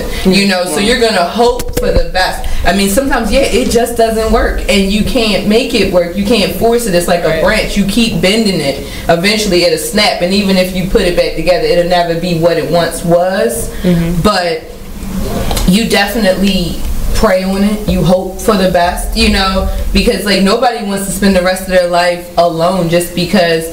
person, you know, so you're gonna hope for the best. I mean, sometimes, it just doesn't work, and you can't make it work. You can't force it. It's like a branch. You keep bending it. Eventually, it'll snap, and even if you put it back together, it'll never be what it once was. But you definitely pray on it. You hope for the best, you know, because like nobody wants to spend the rest of their life alone just because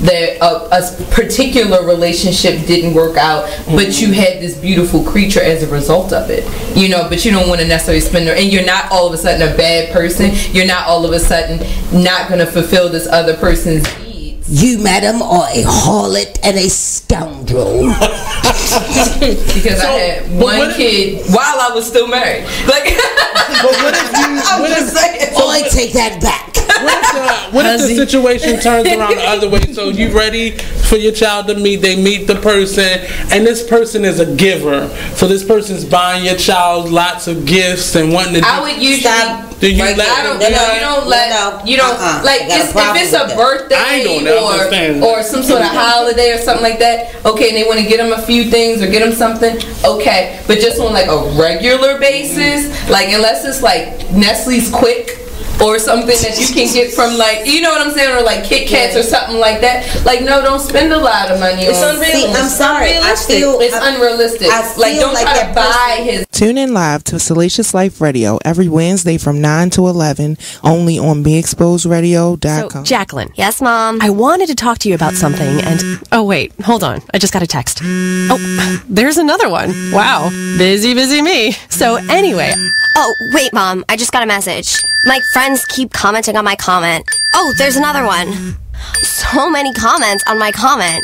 a particular relationship didn't work out, but you had this beautiful creature as a result of it, you know. But you don't want to necessarily spend and you're not all of a sudden a bad person. You're not all of a sudden not going to fulfill this other person's needs. You, madam, are a harlot and a scoundrel. Because I had one kid while I was still married. Like, but what if you? I take that back. What if the situation turns around the other way? So you ready for your child to meet? They meet the person, and this person is a giver. So this person's buying your child lots of gifts and wanting to. I would usually. Stop. Do you like, let you don't like if it's a birthday or some sort of holiday or something like that, okay, and they want to get them a few things or get them something, okay, but just on like a regular basis, like unless it's like Nestle's Quick or something that you can get from, like, you know what I'm saying, or like Kit Kats or something like that. Like, no, don't spend a lot of money. It's unrealistic. I'm sorry. It's unrealistic. Like, don't try to buy his. Tune in live to Salacious Life Radio every Wednesday from 9 to 11, only on BeExposedRadio.com. So, Jacqueline. Yes, Mom? I wanted to talk to you about something, and... Oh, wait. Hold on. I just got a text. Oh, there's another one. Wow. Busy me. So, anyway... Oh, wait, Mom. I just got a message. My friends keep commenting on my comment. Oh, there's another one. So many comments on my comment.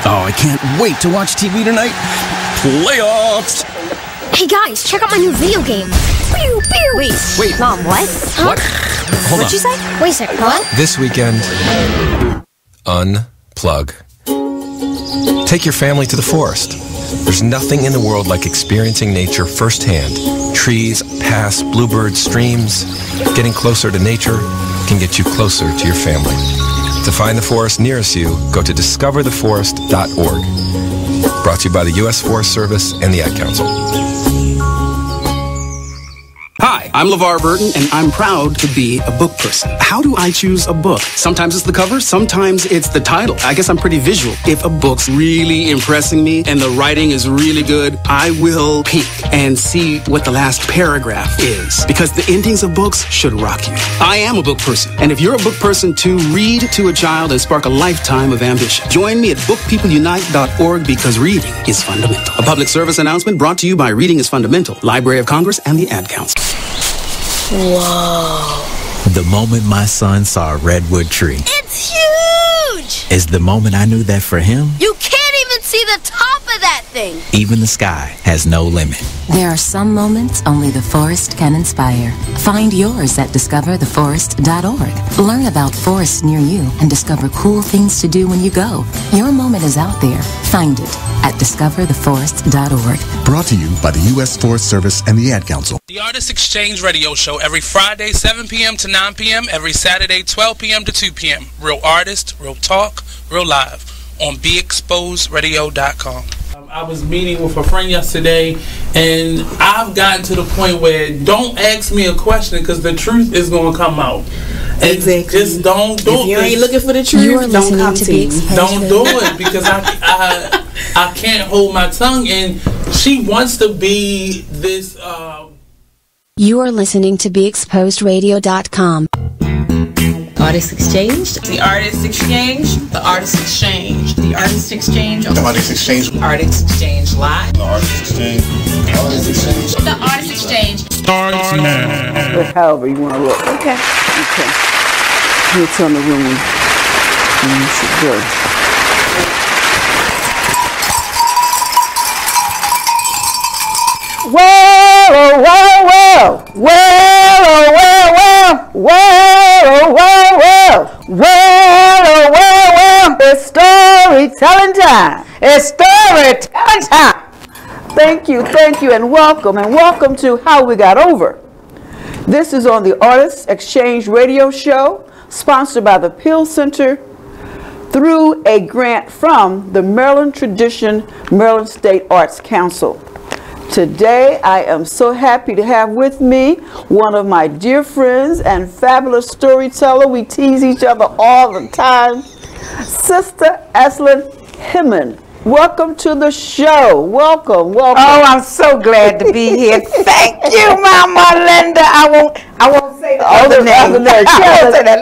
Oh, I can't wait to watch TV tonight. Playoffs! Hey, guys, check out my new video game. Pew, pew. Wait, Mom, what? Huh? What? Hold What'd on. you say? Wait a second, what? This weekend, unplug. Take your family to the forest. There's nothing in the world like experiencing nature firsthand. Trees, paths, bluebirds, streams. Getting closer to nature can get you closer to your family. To find the forest nearest you, go to discovertheforest.org. Brought to you by the U.S. Forest Service and the Ad Council. Hi, I'm LeVar Burton, and I'm proud to be a book person. How do I choose a book? Sometimes it's the cover, sometimes it's the title. I guess I'm pretty visual. If a book's really impressing me and the writing is really good, I will peek and see what the last paragraph is. Because the endings of books should rock you. I am a book person, and if you're a book person too, read to a child and spark a lifetime of ambition. Join me at bookpeopleunite.org because reading is fundamental. A public service announcement brought to you by Reading is Fundamental, Library of Congress, and the Ad Council. Whoa. The moment my son saw a redwood tree. It's huge! Is the moment I knew that for him, You can't even see the top of that thing! even the sky has no limit. There are some moments only the forest can inspire. Find yours at discovertheforest.org. Learn about forests near you and discover cool things to do when you go. Your moment is out there. Find it at discovertheforest.org. Brought to you by the U.S. Forest Service and the Ad Council. The Artist Exchange Radio Show every Friday, 7 p.m. to 9 p.m. Every Saturday, 12 p.m. to 2 p.m. Real artist, real talk, real live on BeExposedRadio.com. I was meeting with a friend yesterday, and I've gotten to the point where don't ask me a question because the truth is going to come out. Exactly. Just don't do it. If you ain't looking for the truth, don't come to me. Don't do it because I can't hold my tongue, and she wants to be this. You are listening to BeExposedRadio.com. Artist Exchange. The Artist Exchange. The Artist Exchange. The Artist Exchange. The Artist Exchange. Artist Exchange Live. The Artist Exchange. The Artist Exchange. The Artist Exchange. Starts now. However you want to look. Okay. Here, turn the room. And you should go. Whoa, whoa, whoa, whoa, whoa, whoa, whoa, whoa, whoa. It's storytelling time. It's storytelling time. Thank you, and welcome to How We Got Over. This is on the Artist Exchange Radio Show, sponsored by the Peale Center through a grant from the Maryland Tradition Maryland State Arts Council. Today, I am so happy to have with me one of my dear friends and fabulous storyteller. We tease each other all the time. Sister Eslyn Hinmon. Welcome to the show. Welcome. Oh, I'm so glad to be here. Thank you, Mama Linda. I won't say the other name.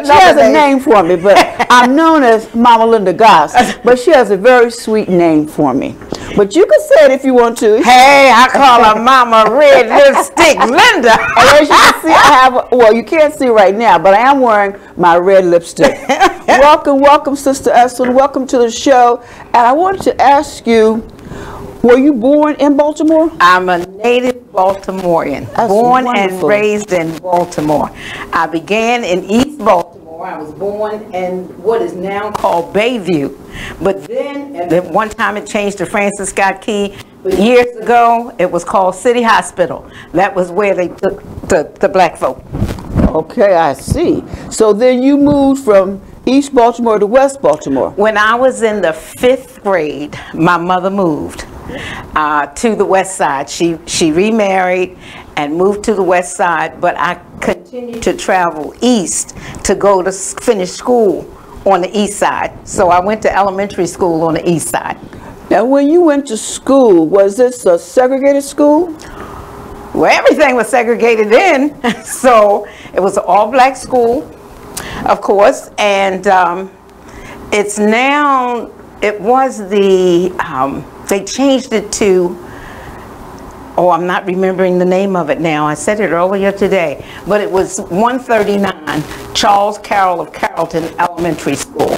She has a name for me, but I'm known as Mama Linda Goss. But she has a very sweet name for me. But you can say it if you want to. Hey, I call her Mama Red Lipstick Linda. As you can see, I have, well, you can't see right now, but I am wearing my red lipstick. Welcome, Sister Eslyn. Welcome to the show. And I wanted to ask you, were you born in Baltimore? I'm a native Baltimorean, born and raised in Baltimore. I began in East Baltimore. I was born in what is now called Bayview. But then, at one time it changed to Francis Scott Key. But years ago, it was called City Hospital. That was where they took the black folk. Okay, I see. So then you moved from East Baltimore to West Baltimore. When I was in the 5th grade, my mother moved to the West Side. She remarried and moved to the West Side, but I continued to travel east to go to finish school on the East Side. So I went to elementary school on the East Side. Now, when you went to school, was this a segregated school? Well, everything was segregated then. So it was an all-black school, of course, and it's now, it was the, they changed it to, oh, I'm not remembering the name of it now. I said it earlier today, but it was 139 Charles Carroll of Carrollton Elementary School.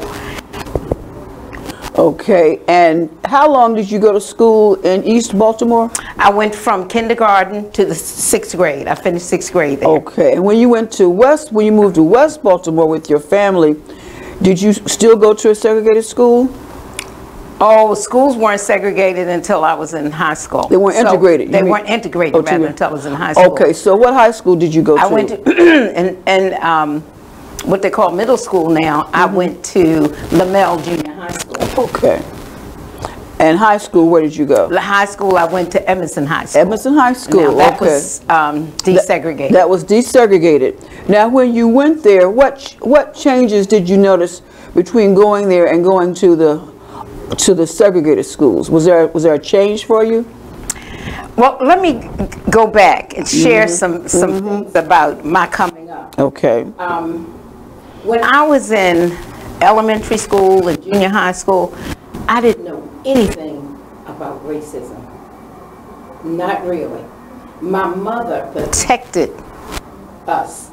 Okay, and how long did you go to school in East Baltimore? I went from kindergarten to the 6th grade. I finished 6th grade there. Okay, and when you moved to West Baltimore with your family, did you still go to a segregated school? Oh, schools weren't segregated until I was in high school. They weren't integrated? They weren't integrated until I was in high school. Okay, so what high school did you go to? I went to, and what they call middle school now, I went to Lamel Junior High School. Okay. And high school, where did you go? High school, I went to Emerson High School. Emerson High School, now, that was desegregated. That was desegregated. Now, when you went there, what changes did you notice between going there and going to the segregated schools? Was there a change for you? Well, let me go back and share some things about my coming up. Okay. When I was in elementary school and junior high school, I didn't know anything about racism. Not really. My mother protected us.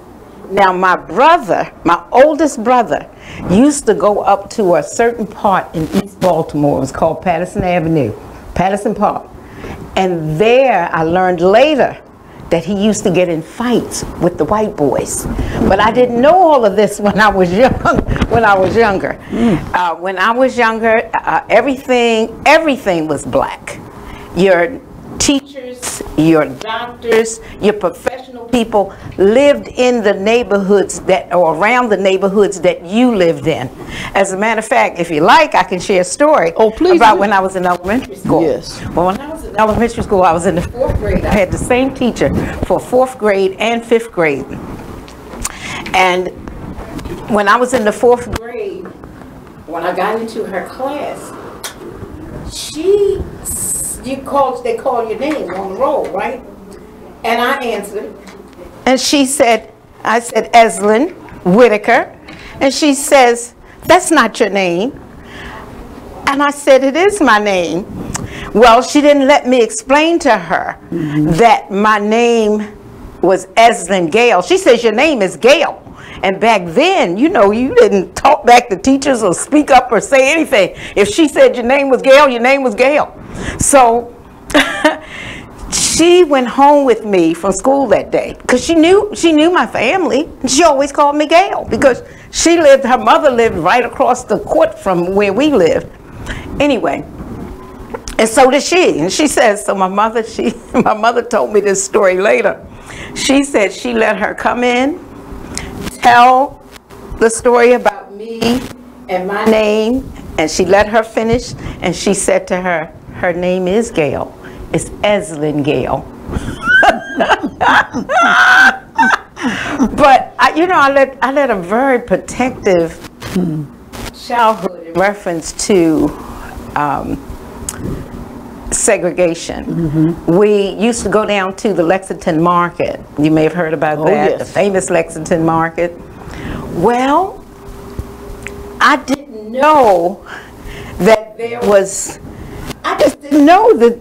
Now my brother, my oldest brother, used to go up to a certain part in East Baltimore. It was called Patterson Avenue, Patterson Park. And there I learned later that he used to get in fights with the white boys. But I didn't know all of this when I was young. When I was younger, everything was black. Your teachers, your doctors, your professional people lived in the neighborhoods or around the neighborhoods that you lived in. As a matter of fact, if you like, I can share a story about when I was in elementary school. Yes. Well, when I was in elementary school, I was in the 4th grade. I had the same teacher for 4th grade and 5th grade. And when I was in the 4th grade, when I got into her class, they call your name on the roll, right? And I answered. And she said, I said, Eslyn Whitaker. And she says, that's not your name. And I said, it is my name. Well, she didn't let me explain to her that my name was Eslyn Gale. She says, your name is Gale. And back then, you know, you didn't talk back to teachers or speak up or say anything. If she said your name was Gale, your name was Gale. So she went home with me from school that day because she knew my family. And she always called me Gale because her mother lived right across the court from where we lived. Anyway, and so did she. And she says, so my mother told me this story later. She said she let her come in, tell the story about me and my name, and she let her finish, and she said to her, her name is Gail. is Eslyn Gale. But I led a very protective childhood in reference to segregation. We used to go down to the Lexington Market. You may have heard about that, yes. the famous Lexington Market. Well, I didn't know that there was, I just didn't know that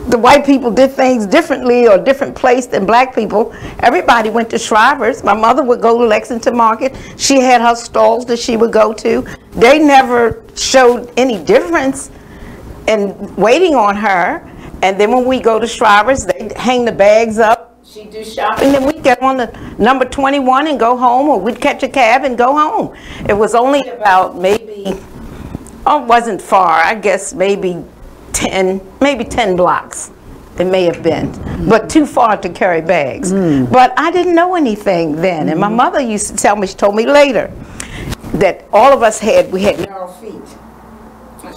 the white people did things differently or different place than black people. Everybody went to Shriver's. My mother would go to Lexington Market. She had her stalls that she would go to. They never showed any difference in waiting on her. And then when we go to Shriver's, they hang the bags up. She'd do shopping. Then we'd get on the number 21 and go home, or we'd catch a cab and go home. It was only about maybe, oh, it wasn't far, I guess maybe 10 blocks. It may have been, but too far to carry bags. But I didn't know anything then. And my mother used to tell me, she told me later, that all of us we had narrow feet.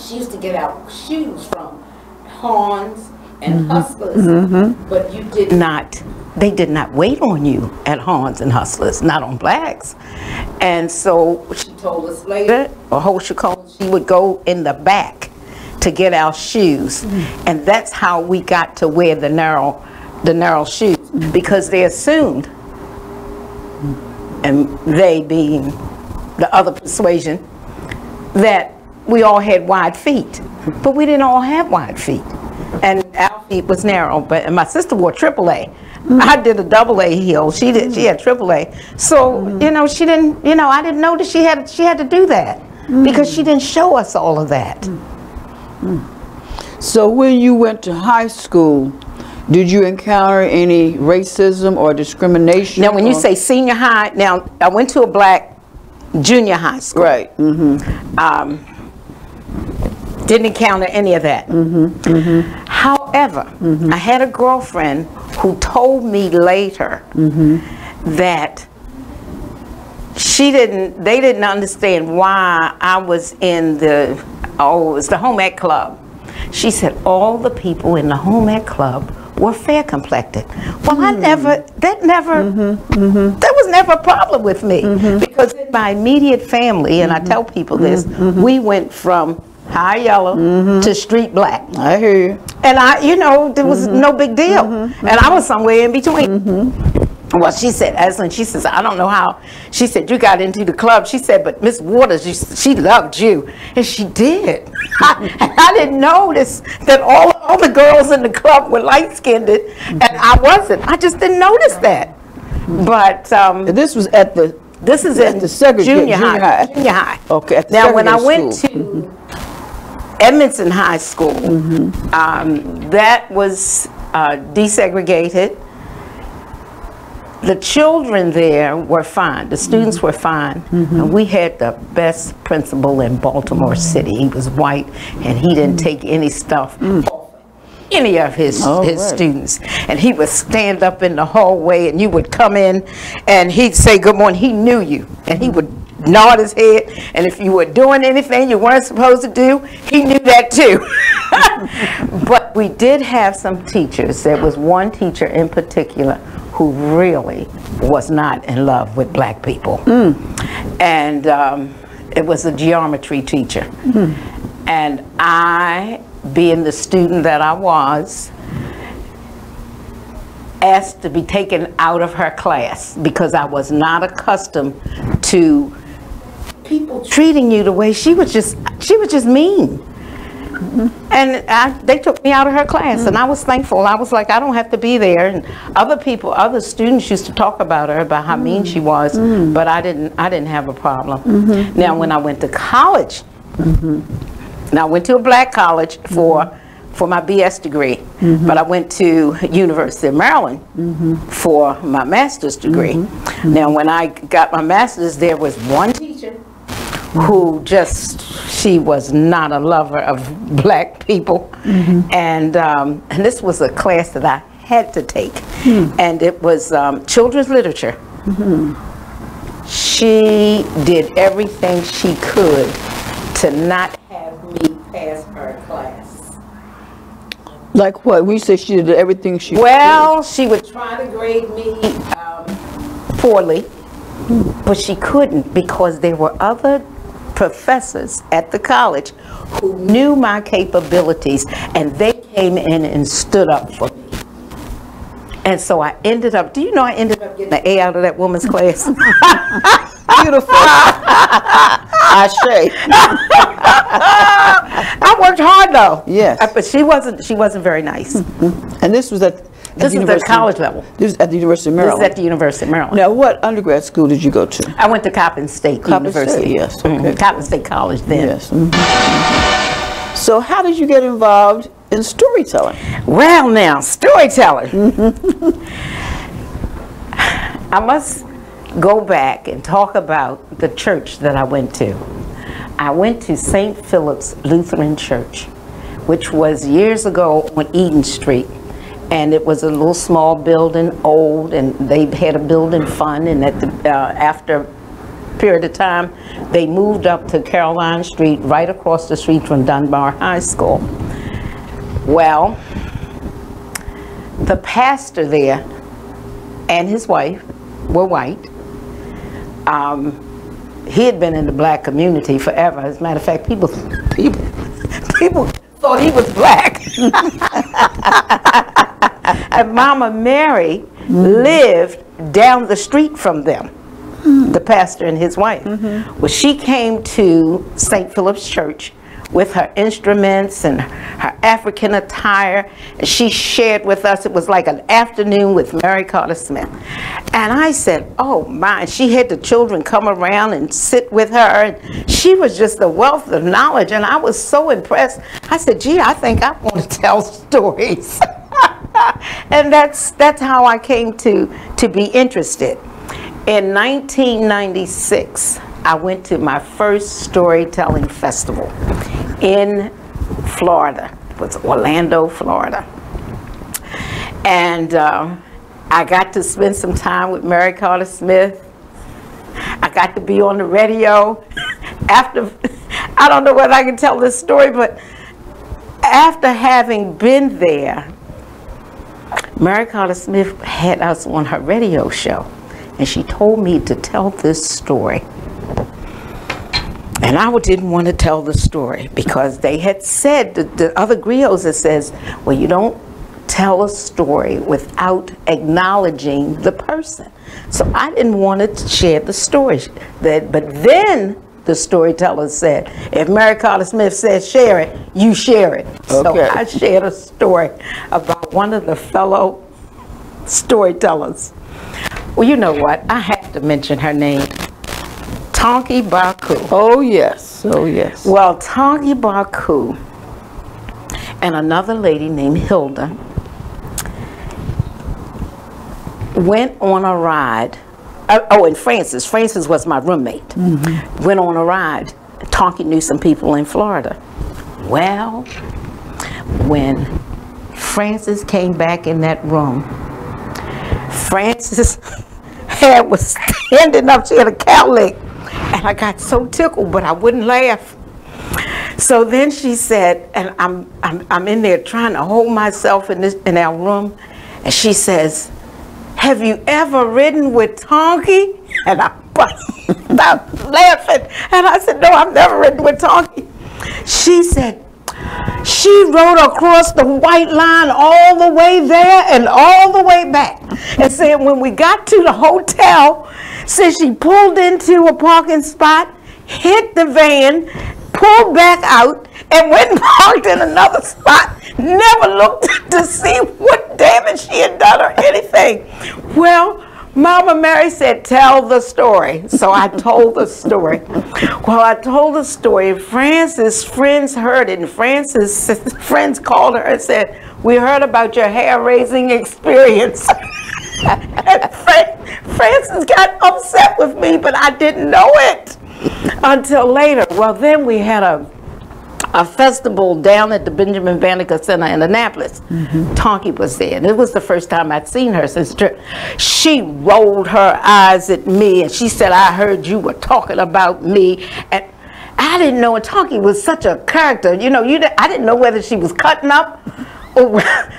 She used to get our shoes from Hans and Hustlers, but you did not, they did not wait on you at Hans and Hustlers, not on blacks. And so she told us later, she would go in the back to get our shoes, and that's how we got to wear the narrow shoes, because they assumed, and they being the other persuasion, that we all had wide feet, but we didn't all have wide feet, and our feet was narrow. And my sister wore AAA. I did a AA heel. She had AAA. So she didn't. I didn't know that she had to do that because she didn't show us all of that. So when you went to high school, did you encounter any racism or discrimination? Now, when you say senior high, now I went to a black junior high school. Right. Didn't encounter any of that. However, I had a girlfriend who told me later that they didn't understand why I was in it was the home ec club. She said all the people in the home ec club were fair complected. Well, that was never a problem with me, because in my immediate family, and I tell people this, we went from high yellow to street black. I hear you. And there was no big deal. And I was somewhere in between. Well, she said, Eslyn, she says, I don't know how. She said, you got into the club. She said, but Miss Waters, she loved you. And she did. I didn't notice that all the girls in the club were light-skinned, and I wasn't. I just didn't notice that. But this was at the junior high. Okay. Now, when I went to Edmondson High School, that was desegregated. The children there were fine. The students were fine. And we had the best principal in Baltimore City. He was white, and he didn't take any stuff off any of his students. And he would stand up in the hallway, and you would come in, and he'd say good morning. He knew you, and he would nod his head, and if you were doing anything you weren't supposed to do, he knew that too. But we did have some teachers. There was one teacher in particular who really was not in love with black people. And it was a geometry teacher. And I, being the student that I was, asked to be taken out of her class because I was not accustomed to people treating you the way she was just mean. And they took me out of her class, and I was thankful. I was like, I don't have to be there. And other students used to talk about her, about how mean she was, but I didn't have a problem. Now, when I went to college, now I went to a black college for my BS degree, but I went to University of Maryland for my master's degree. Now, when I got my master's, there was one teacher who she was not a lover of black people, and this was a class that I had to take, and it was children's literature. She did everything she could to not have me pass her class. Like what? When you say she did everything she Well, she would try to grade me poorly, but she couldn't because there were other professors at the college who knew my capabilities, and they came in and stood up for me. And so I ended up, do you know I ended up getting an A out of that woman's class? Beautiful. Ashe. I worked hard though. Yes. But she wasn't very nice. And this was at This was at college level. This was at the University of Maryland. This is at the University of Maryland. Now, what undergrad school did you go to? I went to Coppin State University. State, yes. Okay. Coppin State College then. Yes. So how did you get involved in storytelling? Well, now, storytelling. I must go back and talk about the church that I went to. I went to St. Philip's Lutheran Church, which was years ago on Eden Street. And it was a little small building, old, and they had a building fund. And at the, after a period of time, they moved up to Caroline Street, right across the street from Dunbar High School. Well, the pastor there and his wife were white. He had been in the black community forever. As a matter of fact, people thought he was black. And Mama Mary lived down the street from them, the pastor and his wife. Well, she came to St. Philip's Church with her instruments and her African attire, and she shared with us. It was like an afternoon with Mary Carter Smith. And I said, oh my, she had the children come around and sit with her, and she was just a wealth of knowledge, and I was so impressed. I said, gee, I think I want to tell stories. And that's how I came to be interested. In 1996, I went to my first storytelling festival in Florida. It was Orlando, Florida. And I got to spend some time with Mary Carter Smith. I got to be on the radio. After, I don't know whether I can tell this story, but after having been there, Mary Carter Smith had us on her radio show, and she told me to tell this story. And I didn't want to tell the story because they had said, the other griots had says, well, you don't tell a story without acknowledging the person. So I didn't want to share the story. But then the storyteller said, if Mary Carter Smith says share it, you share it. Okay. So I shared a story about one of the fellow storytellers. Well, you know what? I have to mention her name. Tonky Baku. Oh, yes. Oh, yes. Well, Tonky Baku and another lady named Hilda went on a ride. And Frances was my roommate. Went on a ride. Tonky knew some people in Florida. Well, when Frances came back in that room, Frances' hair was standing up. She had a cowlick. And I got so tickled, but I wouldn't laugh. So then she said, and I'm in there trying to hold myself in our room, and she says, have you ever ridden with Tonky? And I busted out laughing. And I said, no, I've never ridden with Tonky. She said, she rode across the white line all the way there and all the way back. And said when we got to the hotel, said she pulled into a parking spot, hit the van, pulled back out, and went and parked in another spot. Never looked to see what damage she had done or anything. Well, Mama Mary said, tell the story. So I told the story. Well, I told the story. Frances' friends heard it, and Frances' friends called her and said, we heard about your hair-raising experience. And Frances got upset with me, but I didn't know it until later. Well, then we had a festival down at the Benjamin Banneker Center in Annapolis. Tonky was there, and it was the first time I'd seen her since church. She rolled her eyes at me, and she said, I heard you were talking about me. And I didn't know, and Tonky was such a character. You know, I didn't know whether she was cutting up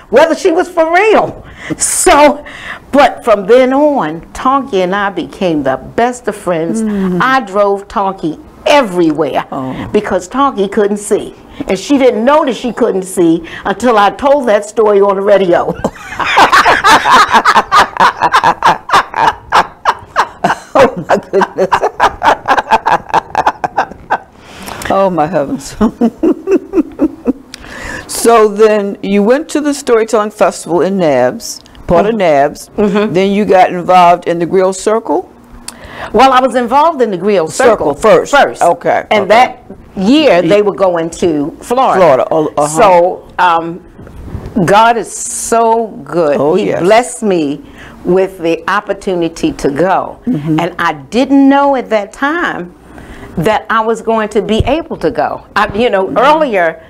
whether she was for real. So, but from then on, Tonky and I became the best of friends. I drove Tonky everywhere because Tonky couldn't see. And she didn't know that she couldn't see until I told that story on the radio. Oh my goodness. Oh my heavens. So then you went to the Storytelling Festival in NABS, part of NABS. Then you got involved in the Grill Circle? Well, I was involved in the Grill Circle first. Okay. And that year they were going to Florida. So God is so good. He blessed me with the opportunity to go. And I didn't know at that time that I was going to be able to go. Earlier,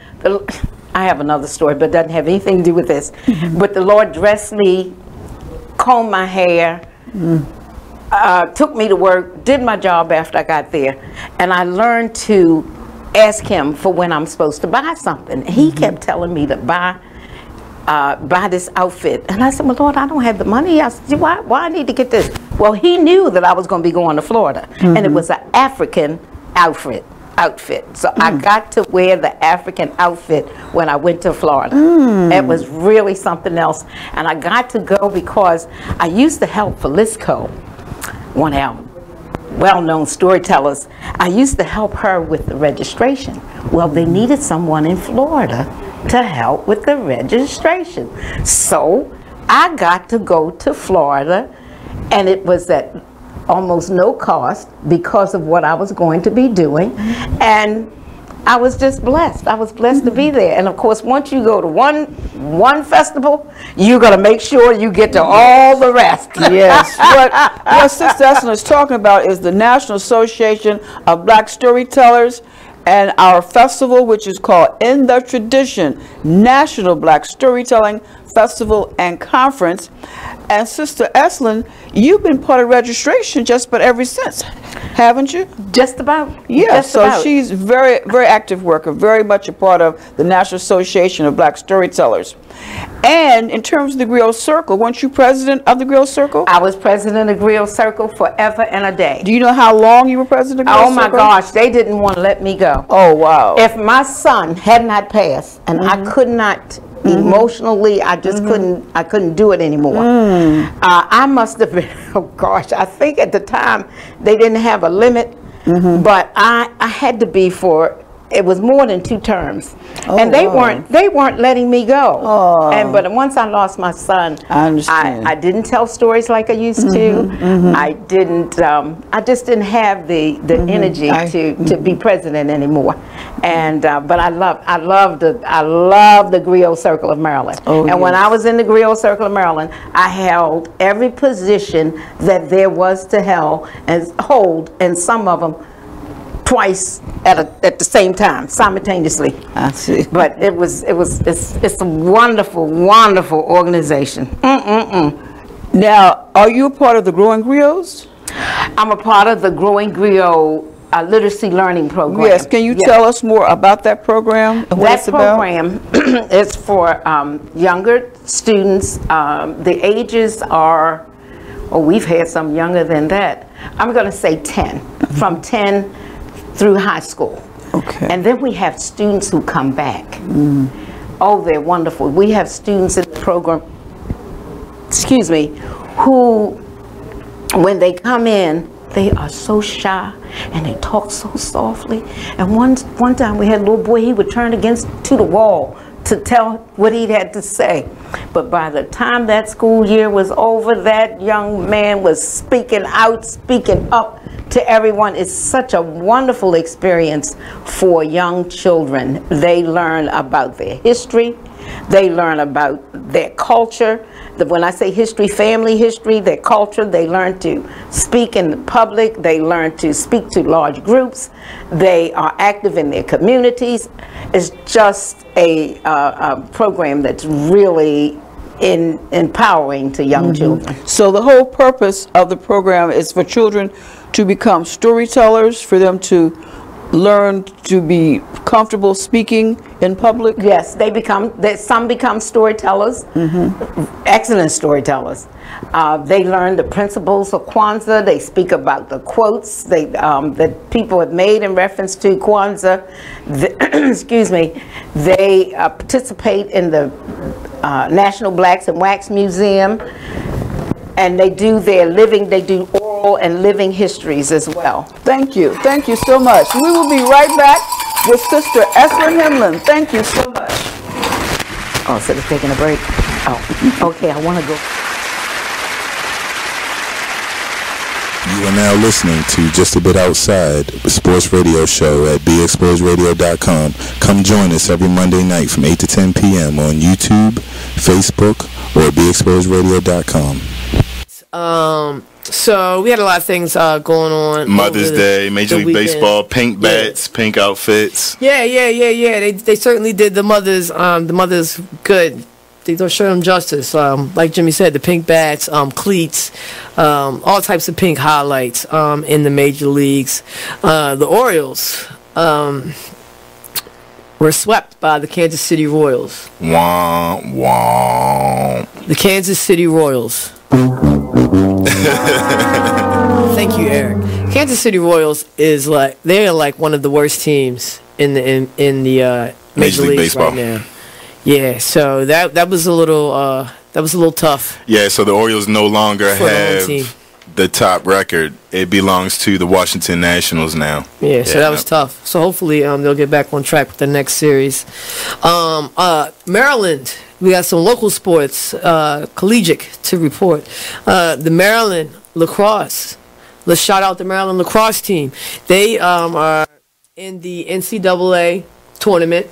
I have another story, but it doesn't have anything to do with this. But the Lord dressed me, combed my hair, took me to work, did my job after I got there, and I learned to ask him for when I'm supposed to buy something. He kept telling me to buy this outfit, and I said, well, Lord, I don't have the money. I said, why I need to get this? Well, he knew that I was going to be going to Florida, and it was an African outfit. So I got to wear the African outfit when I went to Florida. It was really something else, and I got to go because I used to help Felisko, one of our well-known storytellers. I used to help her with the registration. Well, they needed someone in Florida to help with the registration. So I got to go to Florida, and it was at almost no cost because of what I was going to be doing. And I was just blessed. I was blessed to be there. And of course, once you go to one festival, you're going to make sure you get to all the rest. Yes. What Sister Eslyn is talking about is the National Association of Black Storytellers and our festival, which is called In the Tradition, National Black Storytelling Festival and Conference. And Sister Eslyn, you've been part of registration just about ever since, haven't you? Just about. Yeah, so she's very, very active worker, very much a part of the National Association of Black Storytellers. And in terms of the Grill Circle, weren't you president of the Grill Circle? I was president of the Grill Circle forever and a day. Do you know how long you were president of the Grill Circle? Oh my gosh, they didn't want to let me go. Oh wow. If my son had not passed and I could not emotionally, I just couldn't do it anymore. I must have been, oh gosh, I think at the time they didn't have a limit, but I had to be for, it was more than 2 terms. And they weren't letting me go. But once I lost my son, I didn't tell stories like I used to. I didn't I just didn't have the energy to be president anymore. And but I love the Griot Circle of Maryland. And when I was in the Griot Circle of Maryland, I held every position that there was to hold, and some of them twice at the same time, simultaneously. I see. But it's a wonderful, wonderful organization. Now, are you a part of the Growing Griots? I'm a part of the Growing Griot literacy learning program. Yes, can you tell us more about that program? That program is for younger students. The ages are, we've had some younger than that. I'm going to say 10, from 10 through high school. Okay. And then we have students who come back. Oh, they're wonderful. We have students in the program, excuse me, who, when they come in, they are so shy and they talk so softly. And one time we had a little boy, he would turn to the wall to tell what he had to say. But by the time that school year was over, that young man was speaking out, speaking up to everyone. It's such a wonderful experience for young children. They learn about their history. They learn about their culture. When I say history, family history, their culture, they learn to speak in the public. They learn to speak to large groups. They are active in their communities. It's just a program that's really empowering to young children. So the whole purpose of the program is for children to become storytellers, for them to learn to be comfortable speaking in public? Yes, some become storytellers, excellent storytellers. They learn the principles of Kwanzaa. They speak about the quotes that people have made in reference to Kwanzaa. Excuse me. They participate in the National Blacks and Wax Museum, and they do oral and living histories as well. Thank you so much. We will be right back with Sister Eslyn Hinmon. Thank you so much. Oh, so they're taking a break. Oh, okay. I want to go. You are now listening to Just a Bit Outside, the sports radio show at BeExposedRadio.com. Come join us every Monday night from 8 to 10 p.m. on YouTube, Facebook, or BeExposedRadio.com. So we had a lot of things going on. Mother's Day, Major League Baseball, pink bats, pink outfits. Yeah. They certainly did the mothers good. They don't show them justice. Like Jimmy said, the pink bats, cleats, all types of pink highlights in the major leagues. The Orioles were swept by the Kansas City Royals. Wah, wah. The Kansas City Royals. Thank you, Eric. Kansas City Royals they're like one of the worst teams in the major leagues baseball right now. Yeah, so that was a little tough. Yeah, so the Orioles no longer have the top record. It belongs to the Washington Nationals now. Yeah, so that was tough. So hopefully they'll get back on track with the next series. Maryland, we got some local sports, collegiate to report. The Maryland lacrosse. Let's shout out the Maryland lacrosse team. They are in the NCAA tournament,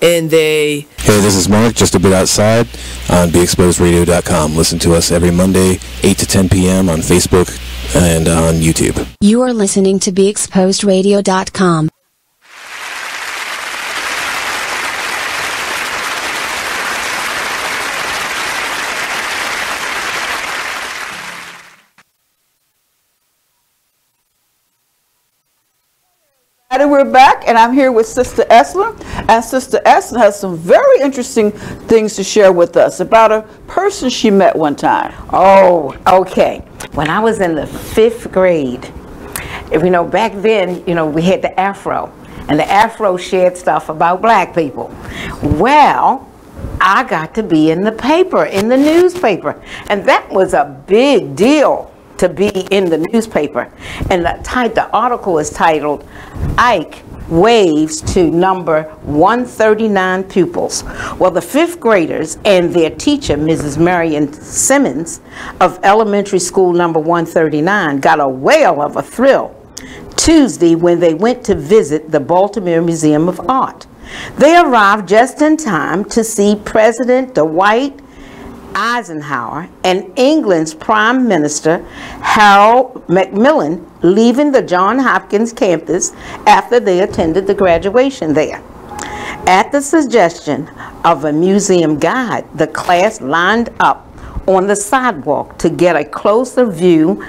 and they... Hey, this is Mark, just a bit outside on BeExposedRadio.com. Listen to us every Monday, 8 to 10 p.m. on Facebook and on YouTube. You are listening to BeExposedRadio.com. And we're back, and I'm here with Sister Eslyn, and Sister Eslyn has some very interesting things to share with us about a person she met one time. Oh, okay. When I was in the 5th grade, back then, we had the Afro, and the Afro shared stuff about black people. Well, I got to be in the paper, in the newspaper, and that was a big deal to be in the newspaper. And the article is titled, Ike Waves to Number 139 Pupils. Well, the 5th graders and their teacher, Mrs. Marion Simmons of elementary school number 139, got a whale of a thrill Tuesday when they went to visit the Baltimore Museum of Art. They arrived just in time to see President Dwight Eisenhower and England's Prime Minister Harold Macmillan leaving the Johns Hopkins campus after they attended the graduation there. At the suggestion of a museum guide, the class lined up on the sidewalk to get a closer view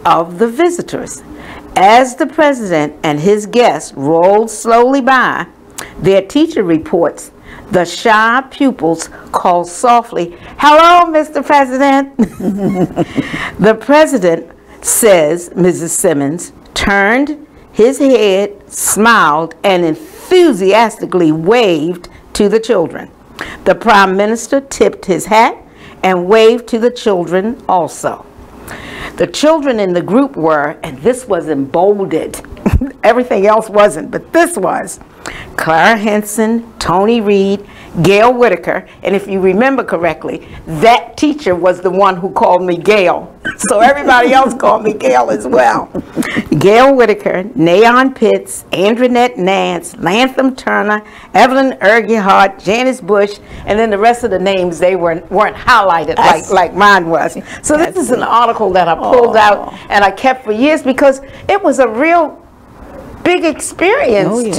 of the visitors. As the president and his guests rolled slowly by, their teacher reports the shy pupils called softly, "Hello, Mr. President." The president, says Mrs. Simmons, turned his head, smiled, and enthusiastically waved to the children. The prime minister tipped his hat and waved to the children also. The children in the group were, and this was emboldened, everything else wasn't, but this was, Clara Henson, Tony Reed, Gail Whitaker, and if you remember correctly, that teacher was the one who called me Gail. So everybody else called me Gail as well. Gail Whitaker, Nayon Pitts, Andrinette Nance, Lantham Turner, Evelyn Ergehart, Janice Bush, and then the rest of the names, they weren't highlighted like mine was. So this is an article that I pulled out and I kept for years because it was a real big experience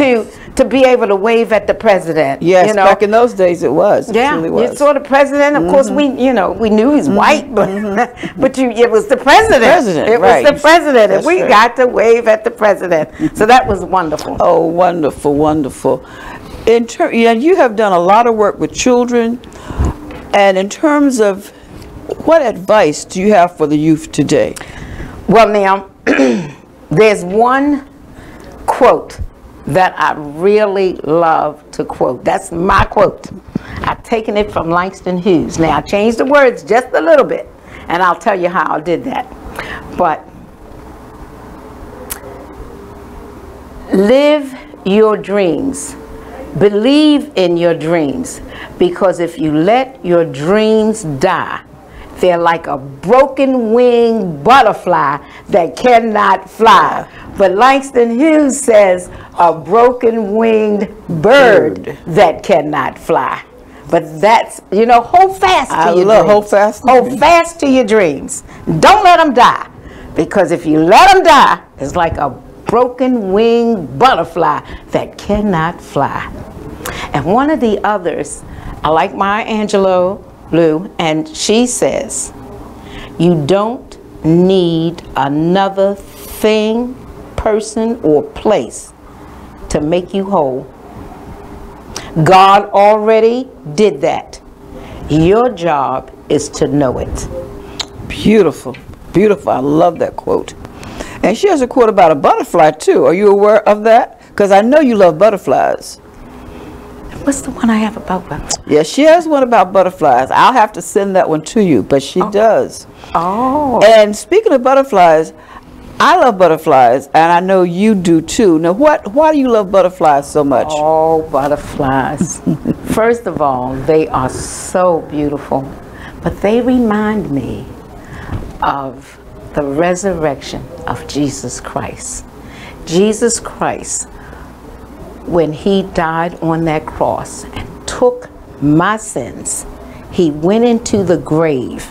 to be able to wave at the president. Yes, back in those days it was. It truly was. You saw the president. Of course, we knew he's white, but it was the president. It was the president, and we got to wave at the president. So that was wonderful. Oh, wonderful, wonderful. You have done a lot of work with children, and in terms of what advice do you have for the youth today? Well, now, there's one quote that I really love to quote. That's my quote. I've taken it from Langston Hughes. Now, I changed the words just a little bit, and I'll tell you how I did that. But live your dreams. Believe in your dreams, because if you let your dreams die, they're like a broken winged butterfly that cannot fly. But Langston Hughes says a broken winged bird that cannot fly. But that's, you know, hold fast to your dreams. Hold fast. Hold fast to your dreams. Don't let them die, because if you let them die, it's like a broken winged butterfly that cannot fly. And one of the others, I like Maya Angelou, and she says, you don't need another thing, person, or place to make you whole. God already did that. Your job is to know it. Beautiful, beautiful. I love that quote. And she has a quote about a butterfly too. Are you aware of that? Because I know you love butterflies. What's the one I have about butterflies? Yeah, she has one about butterflies. I'll have to send that one to you, but she does. Oh. And speaking of butterflies, I love butterflies, and I know you do too. Now, why do you love butterflies so much? Oh, butterflies. First of all, they are so beautiful, but they remind me of the resurrection of Jesus Christ. Jesus Christ, when he died on that cross and took my sins, he went into the grave,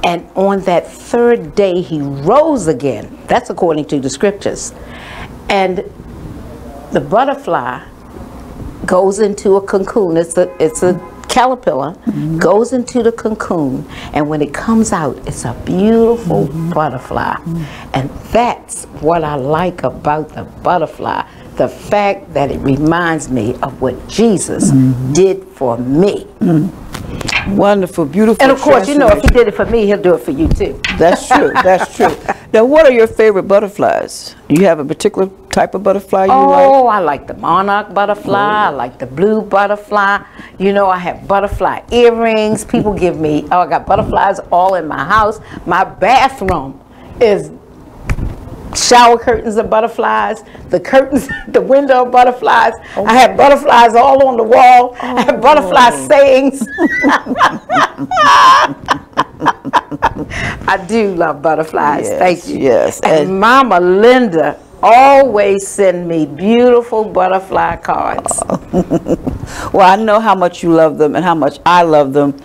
and on that third day he rose again. That's according to the scriptures. And the butterfly goes into a cocoon. It's a caterpillar, goes into the cocoon, and when it comes out, it's a beautiful butterfly. And that's what I like about the butterfly, the fact that it reminds me of what Jesus did for me. Wonderful, beautiful. And of course, you know, if he did it for me, he'll do it for you too. That's true, that's true. Now, what are your favorite butterflies? You have a particular type of butterfly you like? Oh, I like the monarch butterfly. I like the blue butterfly. You know, I have butterfly earrings. People give me, I got butterflies all in my house. My bathroom is shower curtains of butterflies, the curtains, the window of butterflies. Oh. I have butterflies all on the wall. Oh. I have butterfly sayings. I do love butterflies. Yes, thank you. Yes. And Mama Linda always send me beautiful butterfly cards. Well, I know how much you love them and how much I love them.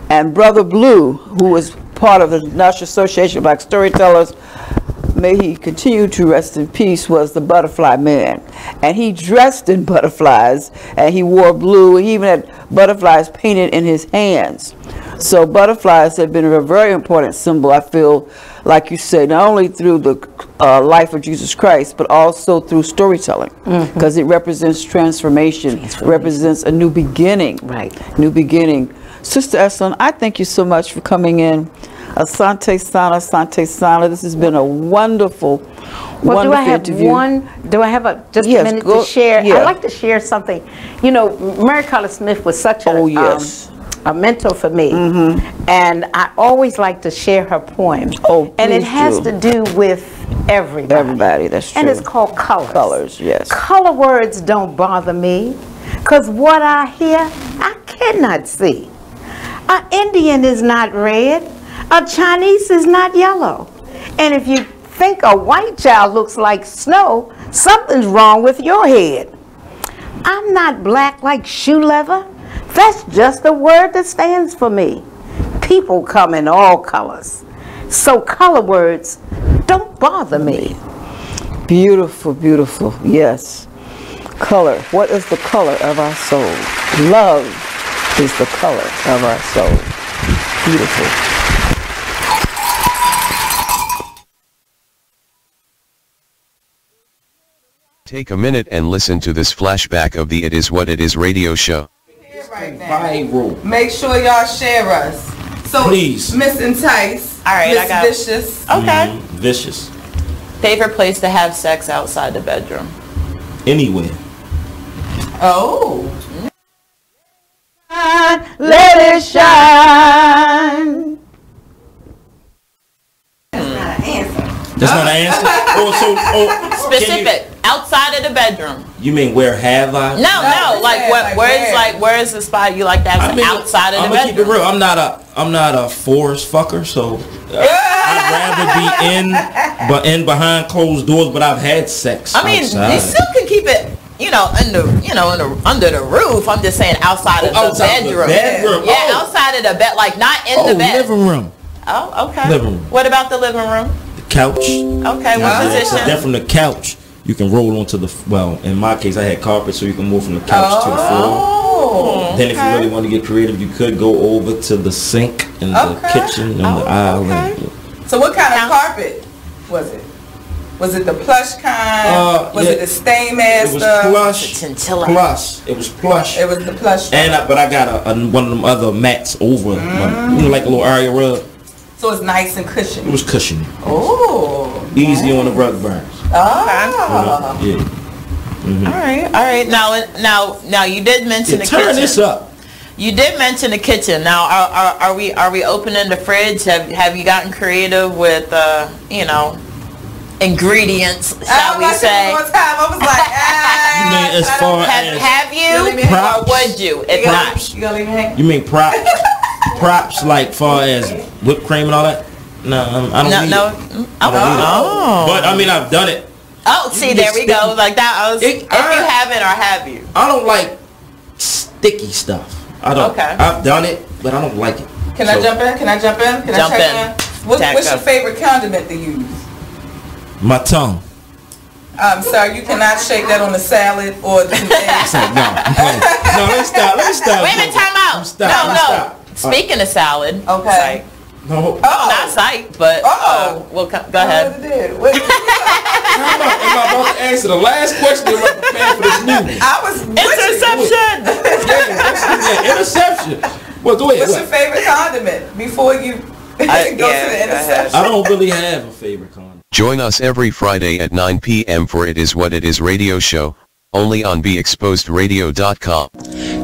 And Brother Blue, who is part of the National Association of Black Storytellers, may he continue to rest in peace, was the butterfly man. And he dressed in butterflies, and he wore blue. He even had butterflies painted in his hands. So butterflies have been a very important symbol, I feel, like you say, not only through the life of Jesus Christ, but also through storytelling, because it represents transformation, represents a new beginning. Right. New beginning. Sister Eslyn, I thank you so much for coming in. Asante Sana, Asante Sana. This has been a wonderful, wonderful interview. Do I have just a minute to share? Yeah. I'd like to share something. You know, Mary Carter Smith was such a mentor for me, and I always like to share her poem. Oh, and it has to do with everybody. Everybody, that's true. And it's called Colors. Colors, yes. Color words don't bother me, because what I hear, I cannot see. An Indian is not red. A Chinese is not yellow. And if you think a white child looks like snow, something's wrong with your head. I'm not black like shoe leather. That's just a word that stands for me. People come in all colors. So color words don't bother me. Beautiful, beautiful. Yes. Color. What is the color of our soul? Love is the color of our soul. Beautiful. Take a minute and listen to this flashback of the It Is What It Is radio show. Viral. Make sure y'all share us. So, please. Miss Entice. All right, Miss Vicious. Okay. Vicious. Favorite place to have sex outside the bedroom? Anywhere. Oh. Let it shine. That's not an answer? Specific. Outside of the bedroom. You mean where have I? No. Like where is the spot you like to have sex outside of the bedroom? I'm gonna keep it real. I'm not a forest fucker, so I'd rather be in behind closed doors, but I've had sex. I mean, outside. you still can keep it, under the roof. I'm just saying outside of the bedroom. Yeah, outside of the bed, like not in the bed. Living room. Oh, okay. Living room. What about the living room? The couch. Okay, what position? Then from the couch, you can roll onto in my case, I had carpet, so you can move from the couch to the floor. Then if you really want to get creative, you could go over to the sink and the kitchen and the aisle. So what kind of carpet was it? Was it the plush kind? Was it the Stainmaster? It was plush. Plush. It was plush. It was the plush. But I got one of them other mats over, like a little area rug. So it's nice and cushiony. It was cushiony. Oh. Easy on the rug burns. Oh. Yeah. Mm-hmm. All right. Now you did mention the kitchen. Turn this up. You did mention the kitchen. Now, are we opening the fridge? Have you gotten creative with ingredients? Shall we say? One time I was like, you mean as far as have you props? Or would you? If not, you gonna leave me hanging? You mean props? Props like far as whipped cream and all that? No, I don't need it. I don't need it. But I mean, I've done it. Oh, see, there we go. Like that. If you haven't, or have you? I don't like sticky stuff. I don't. Okay. I've done it, but I don't like it. Can I jump in? Can I check in? What's your favorite condiment to use? My tongue. I'm sorry, you cannot shake that on the salad or the eggs. No, let's stop. Wait a minute, time out. No. Speaking of salad, okay. No. Not sight, but we'll go ahead. Am I about to answer the last question? Am I prepared for this new? I was interception. Well, go ahead. What's your favorite condiment before you go to the interception? I don't really have a favorite condiment. Join us every Friday at 9 p.m. for It Is What It Is radio show, only on BeExposedRadio.com.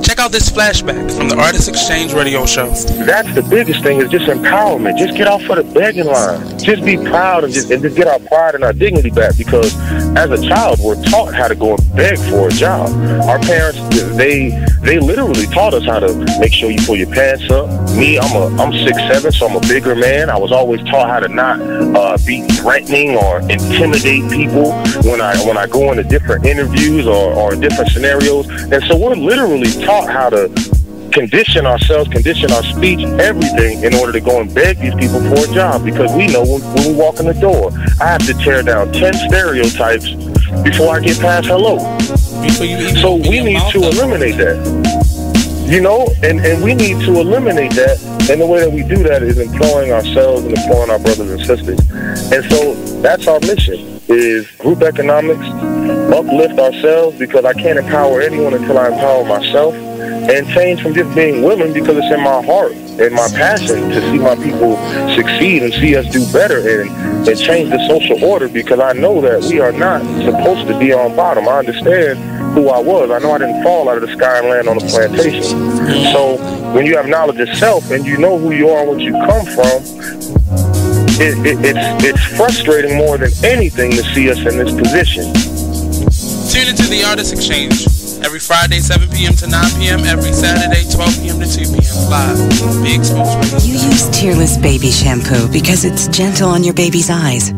Check out this flashback from the Artist Exchange radio show. That's the biggest thing, is just empowerment. Just get off of the begging line. Just be proud and just get our pride and our dignity back, because as a child, we're taught how to go and beg for a job. Our parents, they literally taught us how to make sure you pull your pants up. Me, I'm 6'7", so I'm a bigger man. I was always taught how to not be threatening or intimidate people when I go into different interviews or in different scenarios. And so we're literally taught how to condition ourselves, condition our speech, everything, in order to go and beg these people for a job, because we know when we walk in the door, I have to tear down 10 stereotypes before I get past hello. So we need to eliminate that. And we need to eliminate that, and the way that we do that is employing ourselves and employing our brothers and sisters. And so that's our mission, is group economics, uplift ourselves, because I can't empower anyone until I empower myself, and change from just being willing, because it's in my heart and my passion to see my people succeed and see us do better and change the social order, because I know that we are not supposed to be on bottom. I understand who I was. I know I didn't fall out of the sky and land on a plantation. So when you have knowledge of self and you know who you are and what you come from, it's frustrating more than anything to see us in this position. Tune into the Artist Exchange every Friday 7 p.m. to 9 p.m. every Saturday 12 p.m. to 2 p.m. live on Be Exposed Radio. You use Tearless Baby Shampoo because it's gentle on your baby's eyes.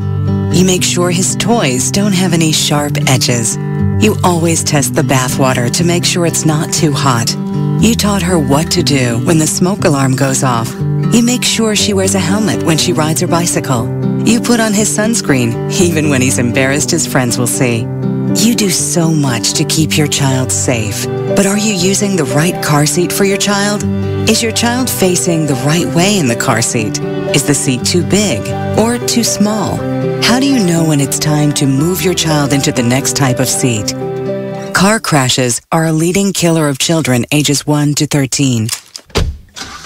You make sure his toys don't have any sharp edges. You always test the bathwater to make sure it's not too hot. You taught her what to do when the smoke alarm goes off. You make sure she wears a helmet when she rides her bicycle. You put on his sunscreen, even when he's embarrassed his friends will see. You do so much to keep your child safe. But are you using the right car seat for your child? Is your child facing the right way in the car seat? Is the seat too big or too small? How do you know when it's time to move your child into the next type of seat? Car crashes are a leading killer of children ages 1 to 13.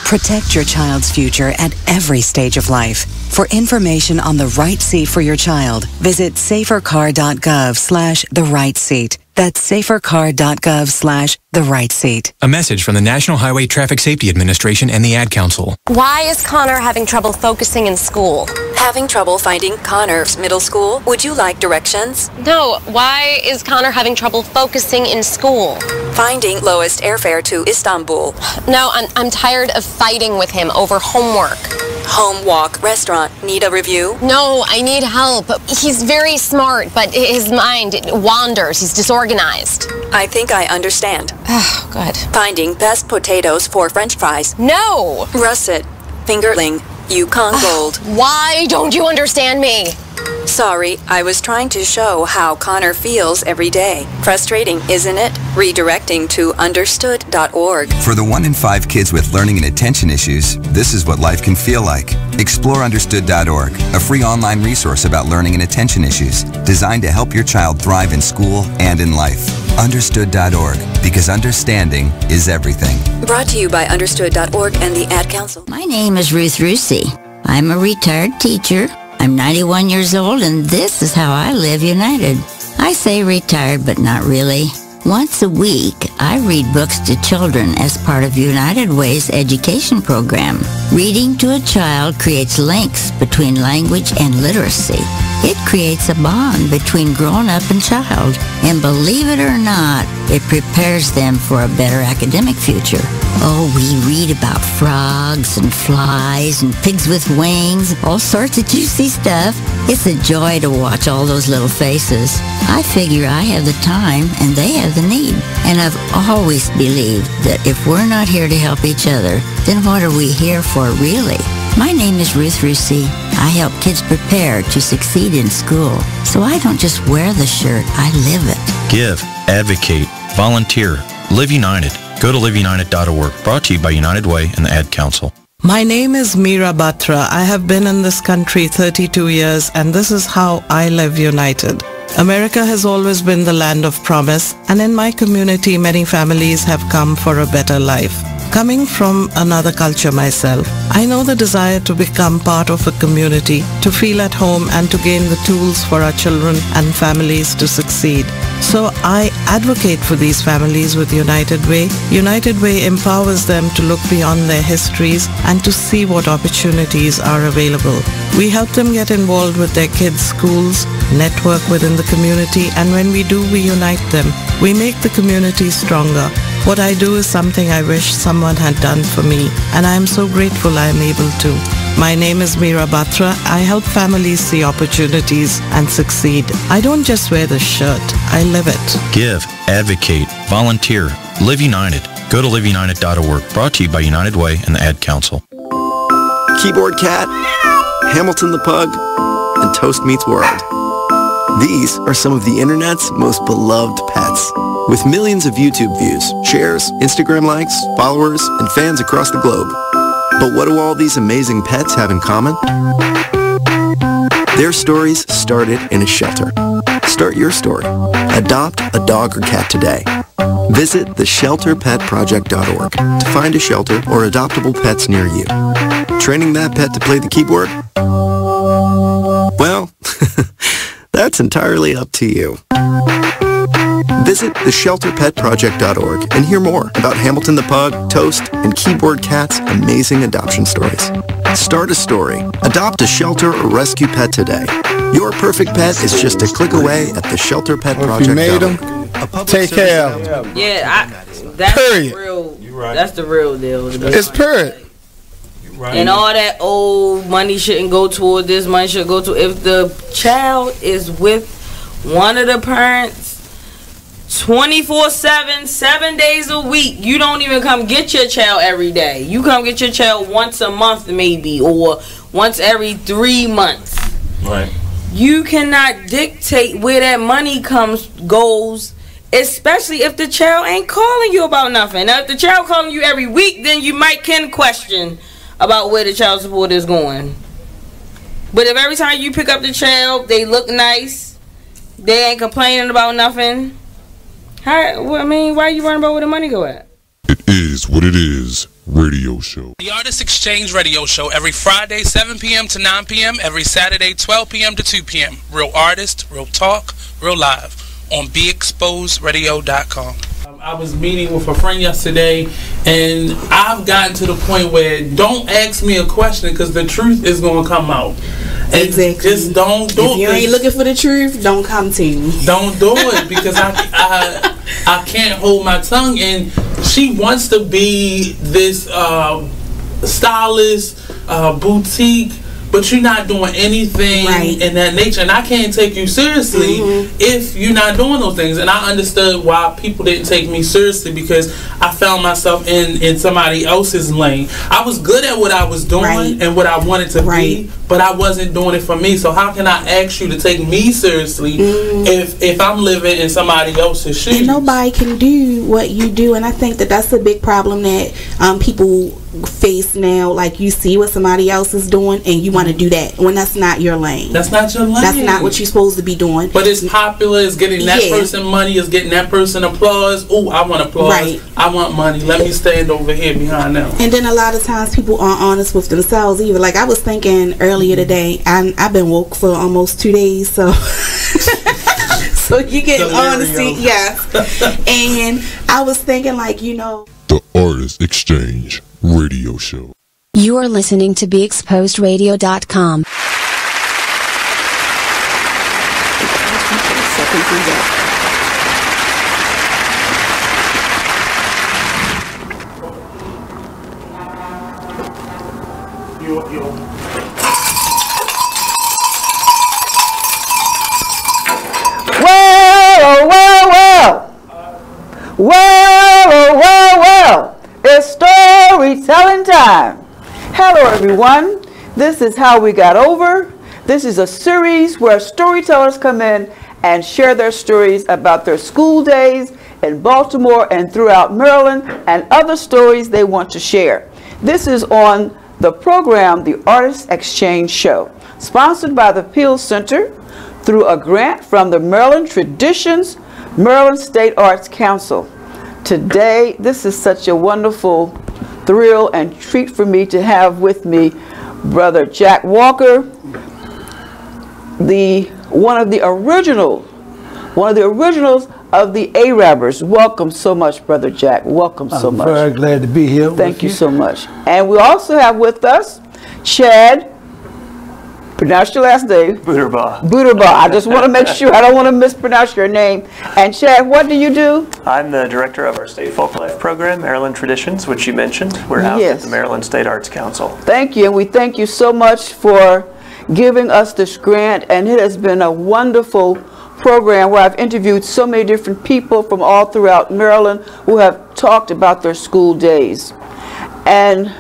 Protect your child's future at every stage of life. For information on the right seat for your child, visit safercar.gov/the-right-seat. That's safercar.gov/the-right-seat. A message from the National Highway Traffic Safety Administration and the Ad Council. Why is Connor having trouble focusing in school? Having trouble finding Connor's middle school? Would you like directions? No, why is Connor having trouble focusing in school? Finding lowest airfare to Istanbul. No, I'm tired of fighting with him over homework. Home, walk, restaurant. Need a review? No, I need help. He's very smart, but his mind wanders. He's disorganized. I think I understand. Oh, good. Finding best potatoes for French fries. No! Russet, fingerling, Yukon Gold. Why don't you understand me? Sorry, I was trying to show how Connor feels every day. Frustrating, isn't it? Redirecting to understood.org. For the 1 in 5 kids with learning and attention issues, this is what life can feel like. Explore understood.org, a free online resource about learning and attention issues, designed to help your child thrive in school and in life. Understood.org, because understanding is everything. Brought to you by understood.org and the Ad Council. My name is Ruth Rusi. I'm a retired teacher. I'm 91 years old, and this is how I live united. I say retired, but not really. Once a week, I read books to children as part of United Way's education program. Reading to a child creates links between language and literacy. It creates a bond between grown-up and child, and believe it or not, it prepares them for a better academic future. Oh, we read about frogs and flies and pigs with wings, all sorts of juicy stuff. It's a joy to watch all those little faces. I figure I have the time and they have the need. And I've always believed that if we're not here to help each other, then what are we here for really? My name is Ruth Rusi. I help kids prepare to succeed in school. So I don't just wear the shirt, I live it. Give, advocate, volunteer, live united. Go to liveunited.org. Brought to you by United Way and the Ad Council. My name is Meera Batra. I have been in this country 32 years, and this is how I live united. America has always been the land of promise, and in my community, many families have come for a better life. Coming from another culture myself, I know the desire to become part of a community, to feel at home, and to gain the tools for our children and families to succeed. So I advocate for these families with United Way. United Way empowers them to look beyond their histories and to see what opportunities are available. We help them get involved with their kids' schools, network within the community, and when we do, we unite them. We make the community stronger. What I do is something I wish someone had done for me, and I am so grateful I am able to. My name is Meera Batra. I help families see opportunities and succeed. I don't just wear the shirt, I live it. Give, advocate, volunteer, live united. Go to liveunited.org. Brought to you by United Way and the Ad Council. Keyboard Cat, Hamilton the Pug, and Toast Meets World. These are some of the internet's most beloved pets. With millions of YouTube views, shares, Instagram likes, followers, and fans across the globe. But what do all these amazing pets have in common? Their stories started in a shelter. Start your story. Adopt a dog or cat today. Visit theshelterpetproject.org to find a shelter or adoptable pets near you. Training that pet to play the keyboard? Well, that's entirely up to you. Visit theshelterpetproject.org and hear more about Hamilton the Pug, Toast, and Keyboard Cat's amazing adoption stories. Start a story. Adopt a shelter or rescue pet today. Your perfect pet is just a click away at theshelterpetproject.org. If you made them, take care of them. Yeah, that's period. Real. That's the real deal. It's period. Right. And all that old money shouldn't go toward this, money should go to, if the child is with one of the parents 24/7, 7 days a week, you don't even come get your child every day. You come get your child once a month maybe, or once every 3 months. Right. You cannot dictate where that money goes, especially if the child ain't calling you about nothing. Now, if the child calling you every week, then you might can question, about where the child support is going. But if every time you pick up the child, they look nice, they ain't complaining about nothing, why are you worrying about where the money go at? It is what it is. Radio show. The Artist Exchange Radio Show every Friday 7 p.m. to 9 p.m. every Saturday 12 p.m. to 2 p.m. Real artist, real talk, real live on BeExposedRadio.com. I was meeting with a friend yesterday, and I've gotten to the point where don't ask me a question because the truth is going to come out. And exactly. Just don't do it. If you ain't looking for the truth, don't come to me. Don't do it because I can't hold my tongue. And she wants to be this stylist, boutique, but you're not doing anything in that nature. And I can't take you seriously if you're not doing those things. And I understood why people didn't take me seriously because I found myself in somebody else's lane. I was good at what I was doing and what I wanted to be, but I wasn't doing it for me. So how can I ask you to take me seriously if I'm living in somebody else's shoes? And nobody can do what you do. And I think that that's a big problem that people face now. Like, you see what somebody else is doing and you want to do that when that's not your lane. That's not your lane. That's not what you're supposed to be doing. But it's popular. It's getting that person money. It's getting that person applause. Oh, I want applause. I want money. Let me stand over here behind them. And then a lot of times people aren't honest with themselves either. Like, I was thinking earlier today, I've been woke for almost 2 days, so so you get honesty, and I was thinking, like, The Artist Exchange Radio Show. You are listening to BeExposedRadio.com. Well, it's storytelling time. Hello everyone, this is How We Got Over. This is a series where storytellers come in and share their stories about their school days in Baltimore and throughout Maryland and other stories they want to share. This is on the program, The Artist Exchange Show, sponsored by the Peale Center through a grant from the Maryland Traditions, Maryland State Arts Council. Today, this is such a wonderful thrill and treat for me to have with me Brother Jack Walker, one of the originals of the Arabers. Welcome so much, Brother Jack. Welcome so much. I'm very glad to be here. Thank you so much. And we also have with us Chad. Pronounce your last name. Buterbaugh. I just want to make sure I don't want to mispronounce your name. And Chad, what do you do? I'm the director of our State Folk Life program, Maryland Traditions, which you mentioned. We're housed at the Maryland State Arts Council. Thank you, and we thank you so much for giving us this grant. And it has been a wonderful program where I've interviewed so many different people from all throughout Maryland who have talked about their school days. And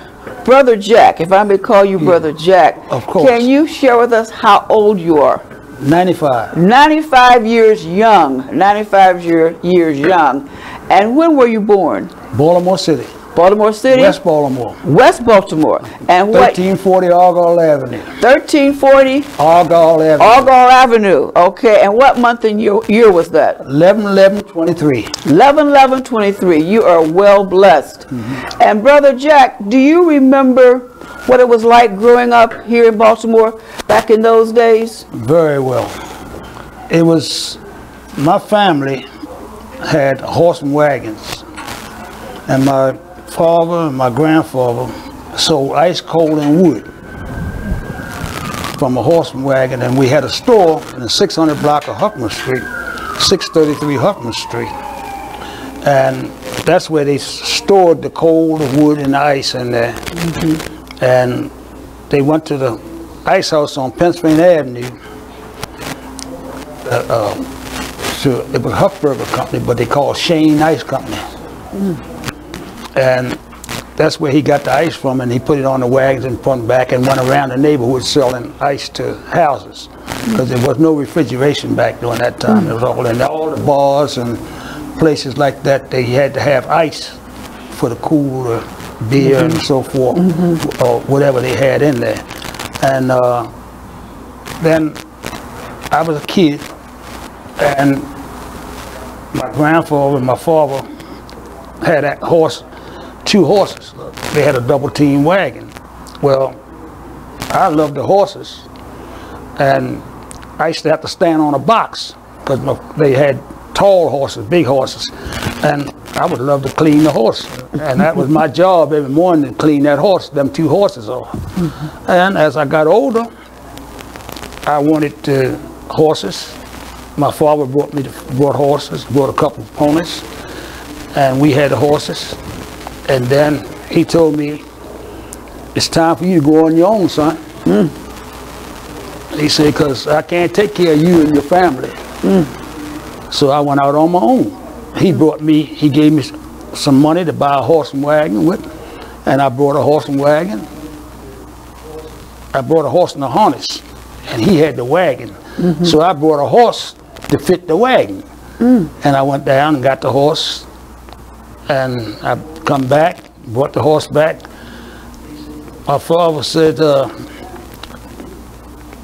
Brother Jack, if I may call you Brother Jack, of course. Can you share with us how old you are? 95. 95 years young. 95 years young. And when were you born? Baltimore City. Baltimore City? West Baltimore. West Baltimore. And what? 1340 Argyle Avenue. 1340? Argyle Avenue. Argyle Avenue. Okay. And what month and year was that? 11/11/23. 11/11/23. You are well blessed. And Brother Jack, do you remember what it was like growing up here in Baltimore back in those days? Very well. It was, my family had horse and wagons. And my father and my grandfather sold ice, coal, and wood from a horse wagon, and we had a store in the 600 block of Huckman Street, 633 Huckman Street, and that's where they stored the coal, the wood, and the ice in there. And they went to the ice house on Pennsylvania Avenue. It was Huckberger Company, but they called Shane Ice Company. And that's where he got the ice from, and he put it on the wagons and put them back and went around the neighborhood selling ice to houses, because there was no refrigeration back during that time. It was all in all the bars and places like that. They had to have ice for the cool beer and so forth, or whatever they had in there. And then I was a kid, and my grandfather and my father had that horse, 2 horses. They had a double team wagon. Well, I loved the horses, and I used to have to stand on a box because they had tall horses, big horses, and I would love to clean the horse, and that was my job every morning, to clean that horse, them 2 horses off. And as I got older, I wanted horses. My father brought horses, brought a couple of ponies, and we had the horses. And then he told me, it's time for you to go on your own, son. He said, because I can't take care of you and your family. So I went out on my own. He gave me some money to buy a horse and wagon with, and I brought a horse and wagon. I brought a horse and a harness, and he had the wagon. So I brought a horse to fit the wagon. And I went down and got the horse, and I come back, brought the horse back. My father said,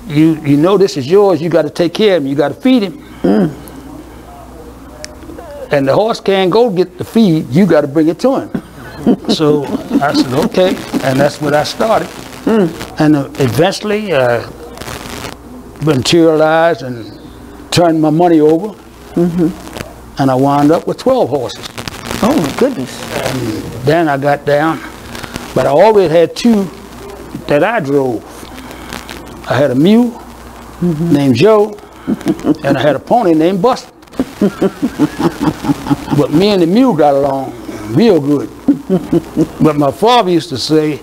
you know this is yours, you got to take care of him, you got to feed him. And the horse can't go get the feed, you got to bring it to him. So I said, okay, and that's what I started. And eventually materialized and turned my money over, and I wound up with 12 horses. Oh my goodness. And then I got down, but I always had 2 that I drove. I had a mule named Joe, and I had a pony named Buster. But me and the mule got along real good. But my father used to say,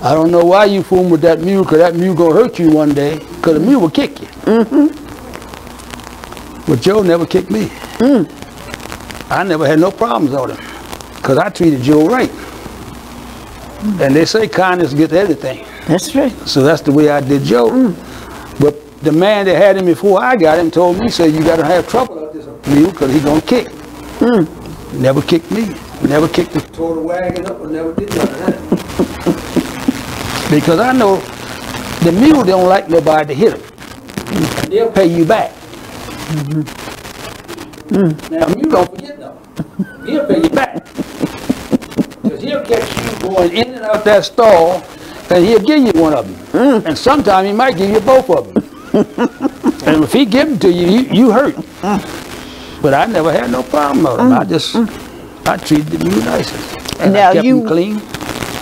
I don't know why you fooling with that mule, because that mule gonna hurt you one day, because the mule will kick you. But Joe never kicked me. I never had no problems on him, because I treated Joe right. And they say kindness gets everything. That's right. So that's the way I did Joe. But the man that had him before I got him told me, said, you got to have trouble with this mule, because he's going to kick. Never kicked me. Never kicked tore the wagon up, or never did none of that. Because I know the mule don't like nobody to hit him. And they'll pay you back. Now, you don't forget though. He'll pay you back. Because he'll catch you going in and out that stall, and he'll give you one of them. And sometimes he might give you both of them. And if he give them to you, you hurt. But I never had no problem with him. I treated the mule nicely. And I kept him clean.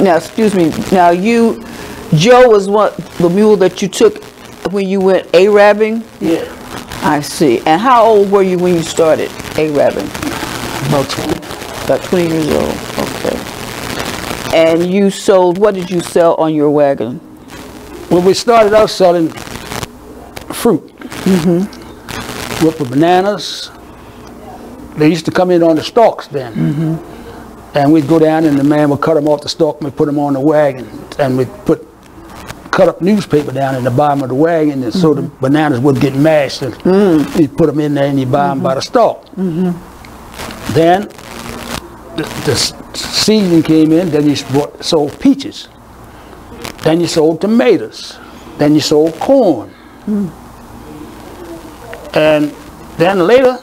Now, excuse me. Now, Joe was the mule that you took when you went Arabbing? Yeah. I see. And how old were you when you started Arabbing? About 20. About 20 years old. Okay. And you sold, what did you sell on your wagon? Well, we started out selling fruit. With the bananas. They used to come in on the stalks then. And we'd go down and the man would cut them off the stalk and we'd put them on the wagon. And we'd cut up newspaper down in the bottom of the wagon, and so the bananas would get mashed, and you put them in there and you buy them by the stalk. Then the season came in, then you sold peaches, then you sold tomatoes, then you sold corn, and then later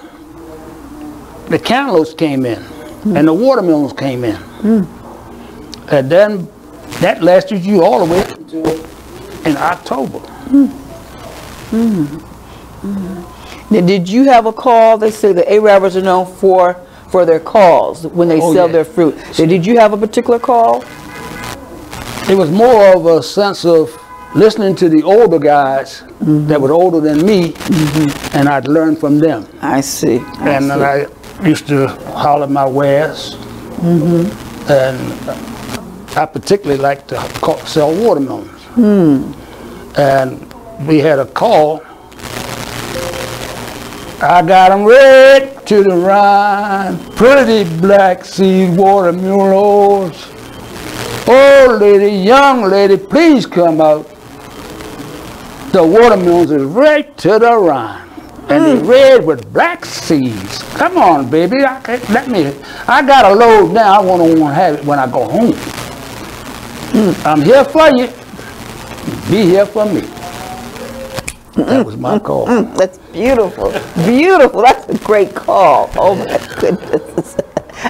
the cantaloupes came in, and the watermelons came in, and then that lasted you all the way until in October. Now, did you have a call? They say the Arabbers are known for their calls when they sell their fruit. Did you have a particular call? It was more of a sense of listening to the older guys that were older than me, and I'd learn from them. I see. And then I used to holler my wares, and I particularly liked to sell watermelons. And we had a call. I got them red to the rind, pretty black seed watermelons. Old lady, young lady, please come out. The watermelons is red to the rind, and they're red with black seeds. Come on, baby, I got a load now. I want to have it when I go home. I'm here for you. Be here for me. That was my call. That's beautiful. Beautiful. That's a great call. Oh my goodness.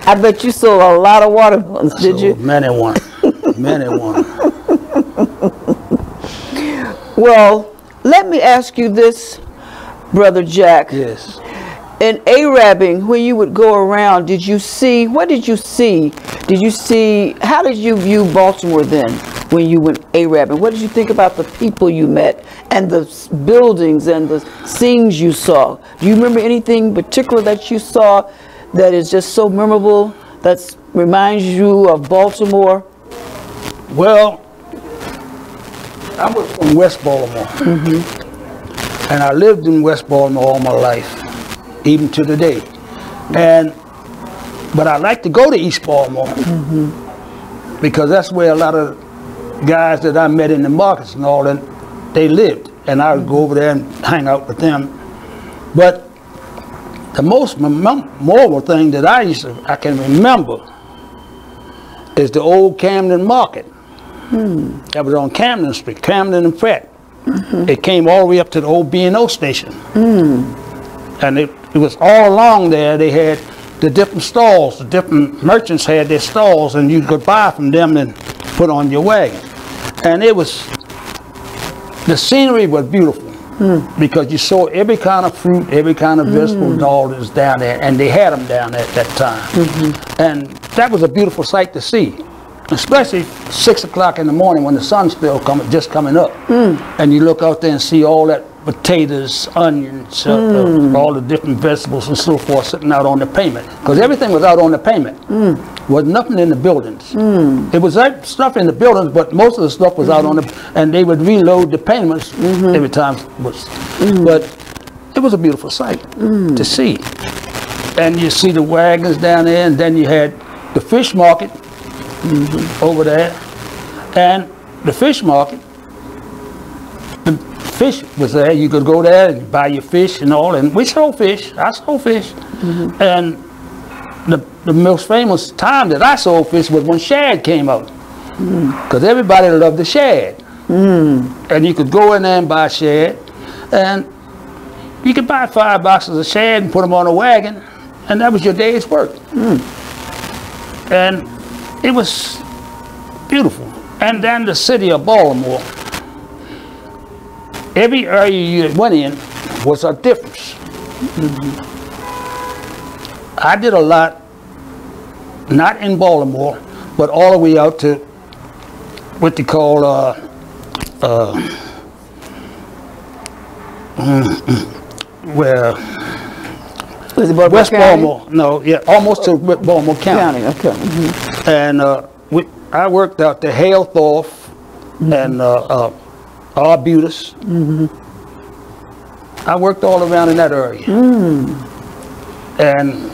I bet you sold a lot of watermelons, did you? Many one. Many one. Well, let me ask you this, Brother Jack. Yes. In Arabbing, when you would go around, what did you see? How did you view Baltimore then when you went Arabbing? What did you think about the people you met and the buildings and the scenes you saw? Do you remember anything particular that you saw that is just so memorable, that reminds you of Baltimore? Well, I was from West Baltimore, and I lived in West Baltimore all my life, even to today. But I like to go to East Baltimore because that's where a lot of guys that I met in the markets and all that, they lived, and I would go over there and hang out with them. But the most memorable thing that I can remember is the old Camden Market. That was on Camden Street, Camden and Pratt. It came all the way up to the old B&O station. And it was all along there. They had the different stalls. The different merchants had their stalls, and you could buy from them and put on your wagon. And the scenery was beautiful because you saw every kind of fruit, every kind of vegetable and all that was down there, and they had them down there at that time. And that was a beautiful sight to see, especially 6 o'clock in the morning when the sun's still just coming up. And you look out there and see all that potatoes, onions, all the different vegetables and so forth sitting out on the pavement. Because everything was out on the pavement. Was nothing in the buildings. It was that stuff in the buildings, but most of the stuff was out on the, and they would reload the pavements every time. But it was a beautiful sight to see. And you see the wagons down there, and then you had the fish market over there. And the fish market, the fish was there. You could go there and buy your fish and all, and we sold fish. I sold fish. And the most famous time that I sold fish was when shad came out, because everybody loved the shad. And you could go in there and buy shad, and you could buy 5 boxes of shad and put them on a wagon, and that was your day's work. And it was beautiful. And then the city of Baltimore, every area you went in was a difference. I did a lot, not in Baltimore, but all the way out to what they call where West Baltimore. No, yeah, almost to Baltimore County. And I worked out to Hale-Thorpe and Arbutus. I worked all around in that area. And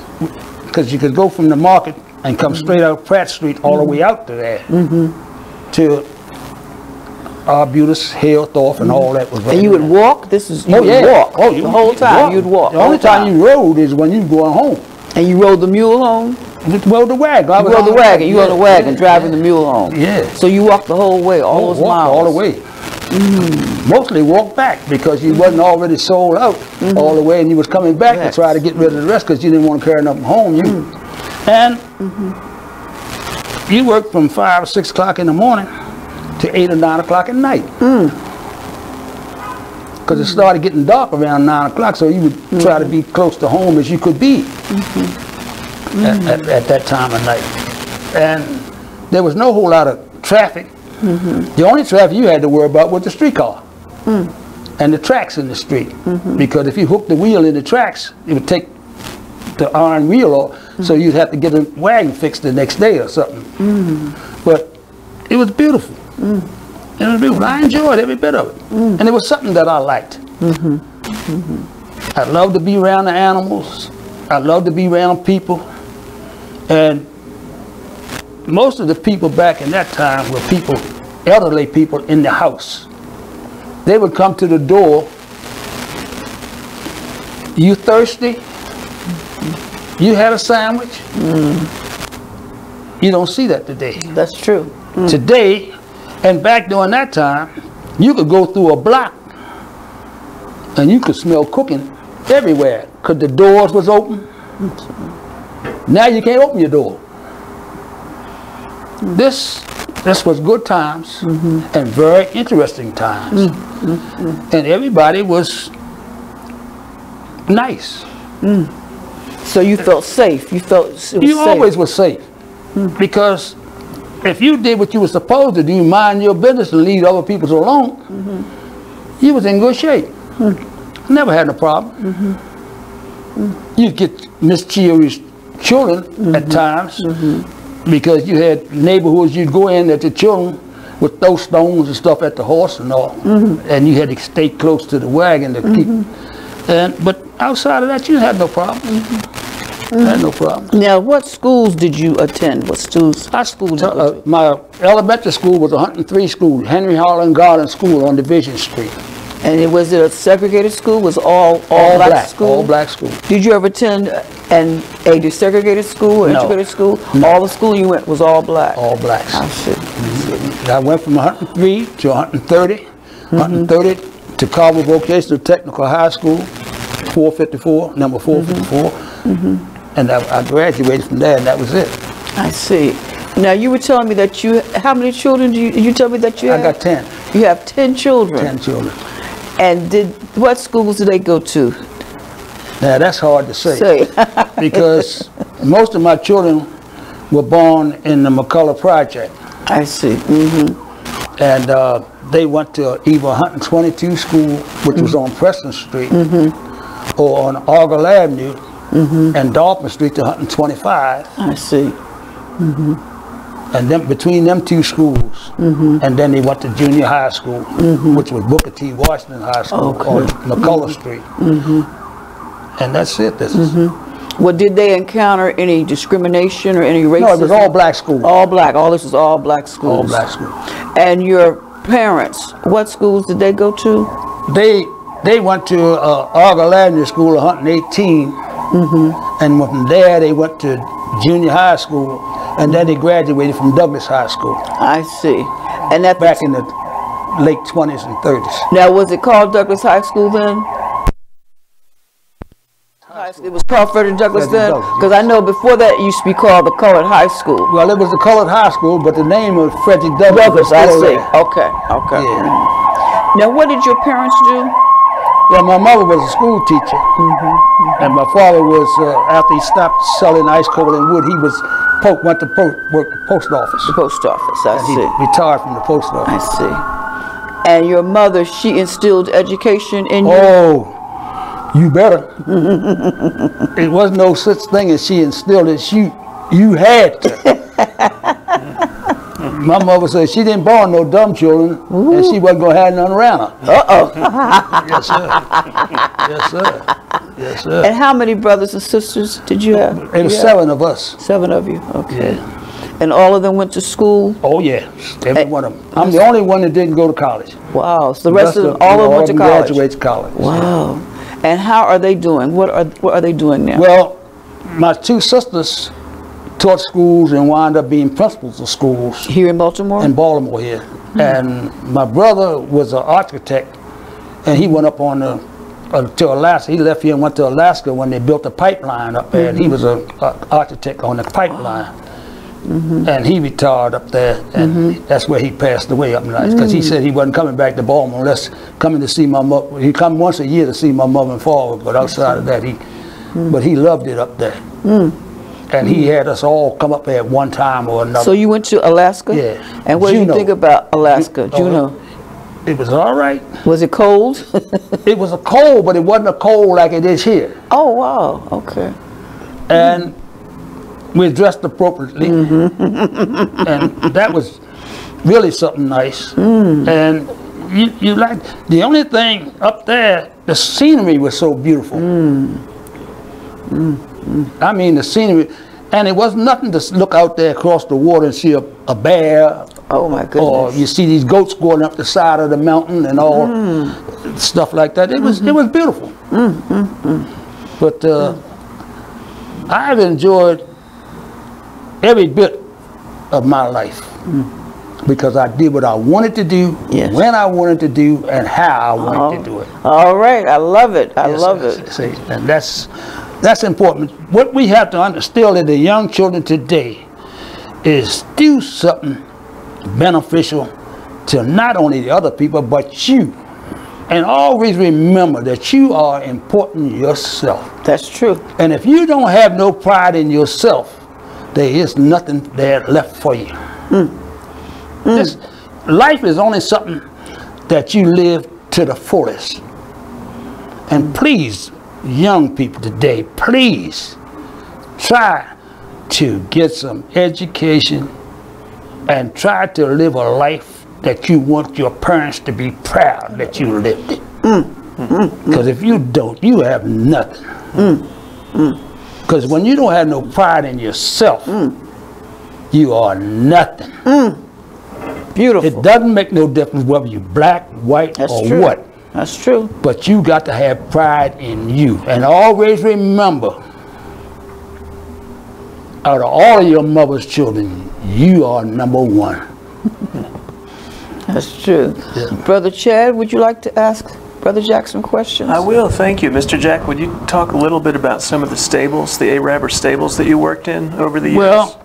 because you could go from the market and come straight out Pratt Street all the way out to there, to Arbutus, Hale-Thorpe, and all that was right. And you would walk? This is, you would walk? Oh, the whole time you'd walk? The only time you rode is when you were going home. And you rode the mule home? You rode the wagon. You rode the wagon. You rode the wagon, driving the mule home. Yeah. So you walked the whole way, all those miles? All the way. Mostly walked back because you wasn't already sold out all the way, and you was coming back to try to get rid of the rest because you didn't want to carry nothing home. And you worked from 5 or 6 o'clock in the morning to 8 or 9 o'clock at night. Because it started getting dark around 9 o'clock, so you would try to be close to home as you could be at that time of night. And there was no whole lot of traffic. The only traffic you had to worry about was the streetcar and the tracks in the street. Because if you hooked the wheel in the tracks, it would take the iron wheel off, so you'd have to get a wagon fixed the next day or something. But it was beautiful. It was beautiful. I enjoyed every bit of it. And it was something that I liked. I loved to be around the animals. I loved to be around people. And most of the people back in that time were people, elderly people in the house. They would come to the door. You thirsty? You had a sandwich? You don't see that today. That's true. Today, And back during that time, you could go through a block and you could smell cooking everywhere because the doors was open. Now you can't open your door. This was good times and very interesting times. And everybody was nice. So you felt safe. You felt it was safe. Always was safe. Because if you did what you were supposed to do, mind your business and leave other people alone, you was in good shape. Never had no problem. You'd get mischievous children at times because you had neighborhoods you'd go in that the children would throw stones and stuff at the horse and all, and you had to stay close to the wagon to keep. But outside of that, you had no problem. Had no problem. Now, what schools did you attend? What schools? My elementary school was a 103 school, Henry Harlan Garden School on Division Street. And was it a segregated school? Was all black school? All black school. Did you ever attend a desegregated school or integrated school? No. All the school you went was all black? All black. I see. I went from 103 to 130, 130 to Carver Vocational Technical High School, 454, number 454. And I graduated from there, and that was it. I see. Now, you were telling me that how many children did you tell me that you have? I got 10. You have 10 children? 10 children. And what schools did they go to? Now, that's hard to say. Because most of my children were born in the McCullough Project. I see. And they went to either 122 school, which was on Preston Street, or on Argyle Avenue, and Dolphin Street to 125. I see. And then between them two schools, and then they went to junior high school, which was Booker T. Washington High School on McCullough Street. And that's it. Well, did they encounter any discrimination or any racism? No, it was all black school. All black. All this was all black schools. All black school. And your parents, what schools did they go to? They went to Argyle Avenue School, 118, and from there they went to junior high school, and then they graduated from Douglas High School. I see. And that back in the late 20s and 30s. Now, was it called Douglas High School then? It was called Frederick Douglass then? Because I know before that it used to be called the Colored High School. Well, it was the Colored High School, but the name was Frederick Douglass. I see. Okay. Yeah. Now, what did your parents do? Well, my mother was a school teacher, and my father was, after he stopped selling ice coal and wood, he was went to work the post office. The post office, I see. He retired from the post office. I see. And your mother, she instilled education in you? Oh, you better. It wasn't no such thing as she instilled it. You had to. My mother said she didn't born no dumb children, and she wasn't going to have none around her. Yes, sir. Yes, sir. Yes, sir. And how many brothers and sisters did you have? There were 7 of us. 7 of you, okay. Yeah. And all of them went to school? Oh, yeah. Every one of them. I'm the only one that didn't go to college. Wow. So the rest of them, all of them went to college? Graduated college. Wow. And how are they doing? What are they doing now? Well, my 2 sisters taught schools and wound up being principals of schools. Here in Baltimore? In Baltimore, here. And my brother was an architect, and he went up on to Alaska. He left here and went to Alaska when they built the pipeline up there. And he was an architect on the pipeline. And he retired up there, and that's where he passed away up nice, because he said he wasn't coming back to Baltimore unless coming to see my mother. He'd come once a year to see my mother and father, but outside of that, but he loved it up there. And he had us all come up there at one time or another. So you went to Alaska? Yeah. And what did you think about Alaska, Juneau? It was all right. Was it cold? It was a cold, but it wasn't a cold like it is here. Oh, wow. Okay. And we dressed appropriately. And that was really something nice. And you like, the only thing up there, the scenery was so beautiful. I mean, the scenery, and it was nothing to look out there across the water and see a bear. Oh my goodness. Or you see these goats going up the side of the mountain and all stuff like that. It was beautiful. But I've enjoyed every bit of my life. because I did what I wanted to do, when I wanted to do, and how I wanted to do it. All right, I love it. I love it. See, and that's important. What we have to understand in the young children today is do something beneficial to not only the other people, but you. And always remember that you are important yourself. That's true. And if you don't have no pride in yourself, there is nothing there left for you. This life is only something that you live to the fullest. And please, young people today, please try to get some education and try to live a life that you want your parents to be proud that you lived it. Because if you don't, you have nothing. Because when you don't have no pride in yourself, you are nothing. Beautiful. It doesn't make no difference whether you're black, white, or what. That's true. But you got to have pride in you. And always remember, out of all of your mother's children, you are number one. That's true. Yeah. Brother Chad, would you like to ask Brother Jack some questions? I will, thank you. Mr. Jack, would you talk a little bit about some of the stables, the Arab stables that you worked in over the years? Well,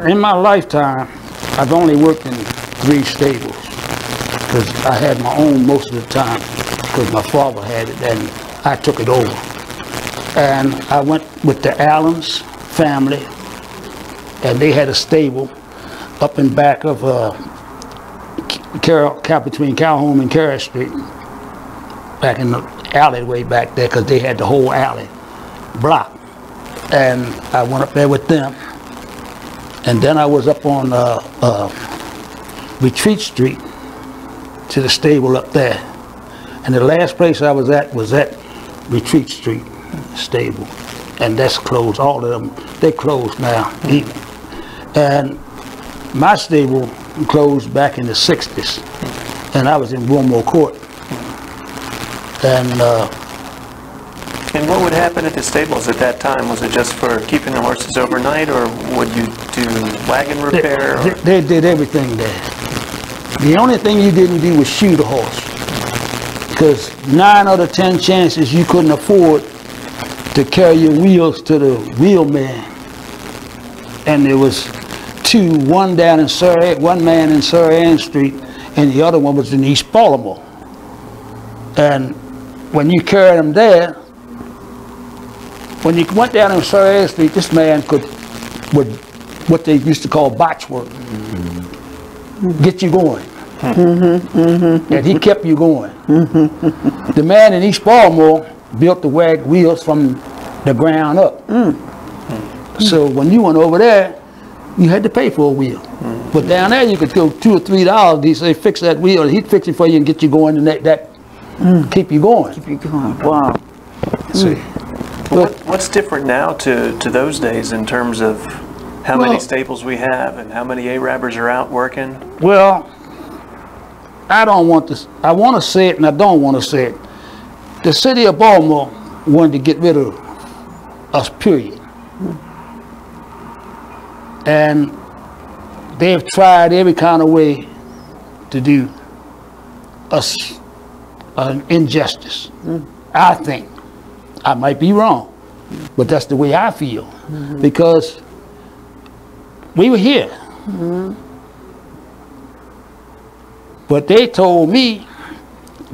in my lifetime, I've only worked in 3 stables because I had my own most of the time because my father had it and I took it over. And I went with the Allens family and they had a stable up in back of between Calhoun and Carroll Street, back in the alleyway back there because they had the whole alley block. And I went up there with them. And then I was up on Retreat Street to the stable up there. And the last place I was at Retreat Street stable. And that's closed. All of them, they closed now. And my stable closed back in the 60s. And I was in Wilmore Court. And what would happen at the stables at that time? Was it just for keeping the horses overnight, or would you do wagon repair? They did everything there. The only thing you didn't do was shoot a horse. Because 9 out of 10 chances you couldn't afford to carry your wheels to the wheelman. And there was 2, one down in one man in Surrey Ann Street, and the other one was in East Baltimore. And when you carried them there, when you went down in Surrey Ann Street, this man would what they used to call botch work, get you going. And he kept you going. The man in East Baltimore built the wagon wheels from the ground up. So when you went over there, you had to pay for a wheel. But down there you could go $2 or $3. He say fix that wheel. He'd fix it for you and get you going, and that keep you going. Keep you going. Wow. See. What's different now to those days in terms of how many stables we have and how many Arabers are out working? Well, I don't want this. I want to say it and I don't want to say it. The city of Baltimore wanted to get rid of us, period. And they've tried every kind of way to do us an injustice. I think. I might be wrong, but that's the way I feel. Because we were here. But they told me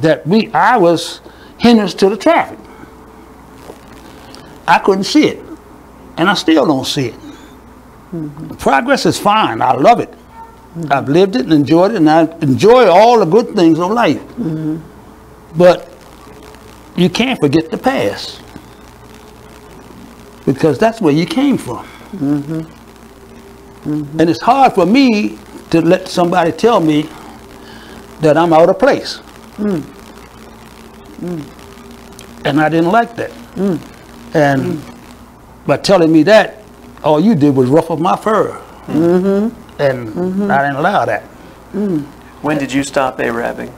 that I was hindrance to the traffic. I couldn't see it, and I still don't see it. Progress is fine. I love it. I've lived it and enjoyed it, and I enjoy all the good things of life. But you can't forget the past, because that's where you came from. And it's hard for me to let somebody tell me that I'm out of place. And I didn't like that. And by telling me that, all you did was ruffle my fur. And I didn't allow that. When did you stop Arabbing?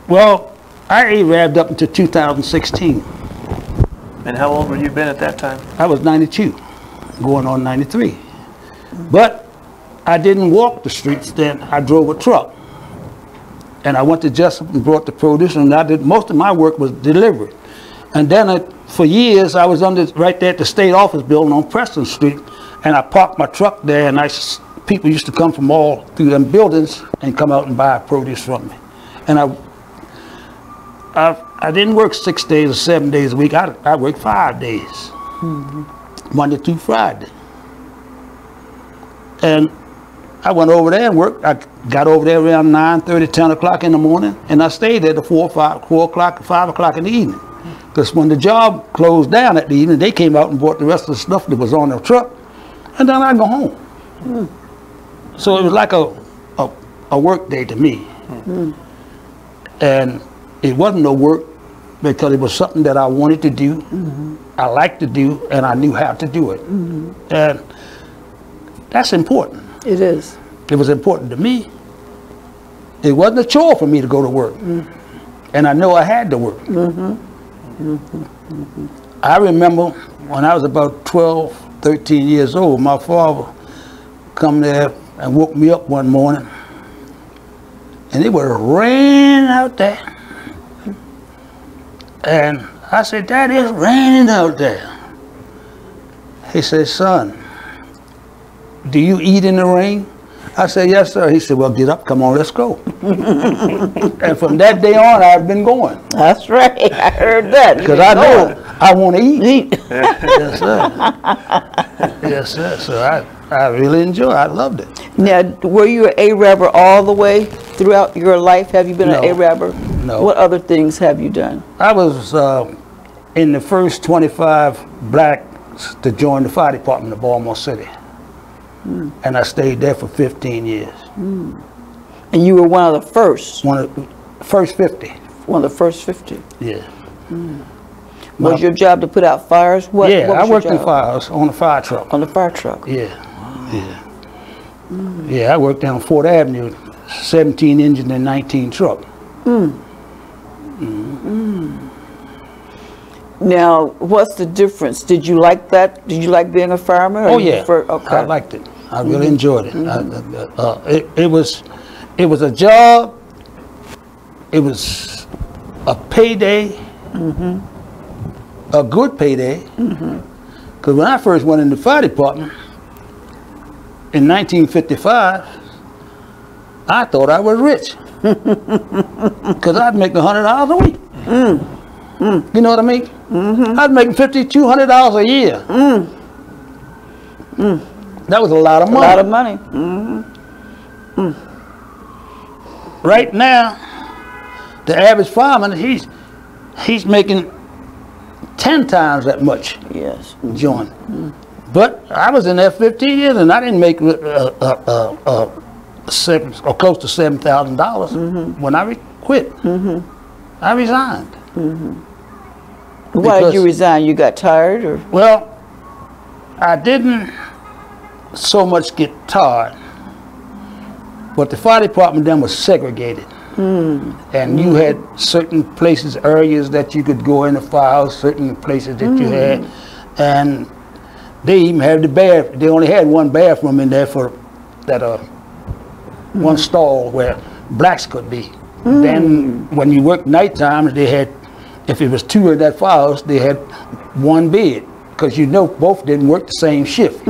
Well, I Arabbed up until 2016. And how old were you been at that time? I was 92, going on 93. But I didn't walk the streets then. I drove a truck. And I went to Jessup and brought the produce, and I did most of my work was delivery. And then for years I was right there at the state office building on Preston Street, and I parked my truck there, and people used to come from all through them buildings and come out and buy produce from me. And I didn't work 6 days or 7 days a week. I worked 5 days, Monday through Friday. And I went over there and worked. I got over there around 9:30, 10 o'clock in the morning, and I stayed there to 4 o'clock, 5 o'clock in the evening. Because when the job closed down at the evening, they came out and bought the rest of the stuff that was on the truck, and then I'd go home. So it was like a work day to me. And it wasn't no work because it was something that I wanted to do, I liked to do, and I knew how to do it. And that's important. It is. It was important to me. It wasn't a chore for me to go to work. And I know I had to work. I remember when I was about 12, 13 years old, my father come there and woke me up one morning, and it was raining out there. And I said, "Dad, it's raining out there." He said, "Son, do you eat in the rain?" I said, "Yes, sir." He said, "Well, get up, come on, let's go." And from that day on, I've been going. That's right, I heard that. Because I know I want to eat. Yes, sir. Yes, sir. So I really enjoy it. I loved it. Now, were you an Arabber all the way throughout your life? Have you been an Arabber? No. What other things have you done? I was in the first 25 blacks to join the fire department of Baltimore City. And I stayed there for 15 years. And you were one of the first? One of the first 50. One of the first 50? Yeah. Was your job to put out fires? What I worked in fires on the fire truck. On the fire truck? Yeah. Yeah. Yeah, I worked down Fort Avenue, 17 engine and 19 truck. Now, what's the difference? Did you like that? Did you like being a fireman? Oh yeah, I liked it. I really enjoyed it. It was a job. It was a payday, a good payday. Because when I first went in the fire department in 1955, I thought I was rich because I'd make $100 a week. You know what I mean? I'd make $5,200 a year. That was a lot of money. A lot of money. Right now, the average fireman, he's making 10 times that much. Yes. John. But I was in there 15 years and I didn't make close to $7,000 when I quit. I resigned. Why did you resign? You got tired, or? Well, I didn't so much get tired, but the fire department then was segregated. And you had certain places, areas that you could go in the firehouse, certain places that you had, and they even had the bath. They only had one bathroom in there for that one stall where blacks could be. Then when you worked nighttime, they had, if it was two in that firehouse, they had one bed, because you know both didn't work the same shift.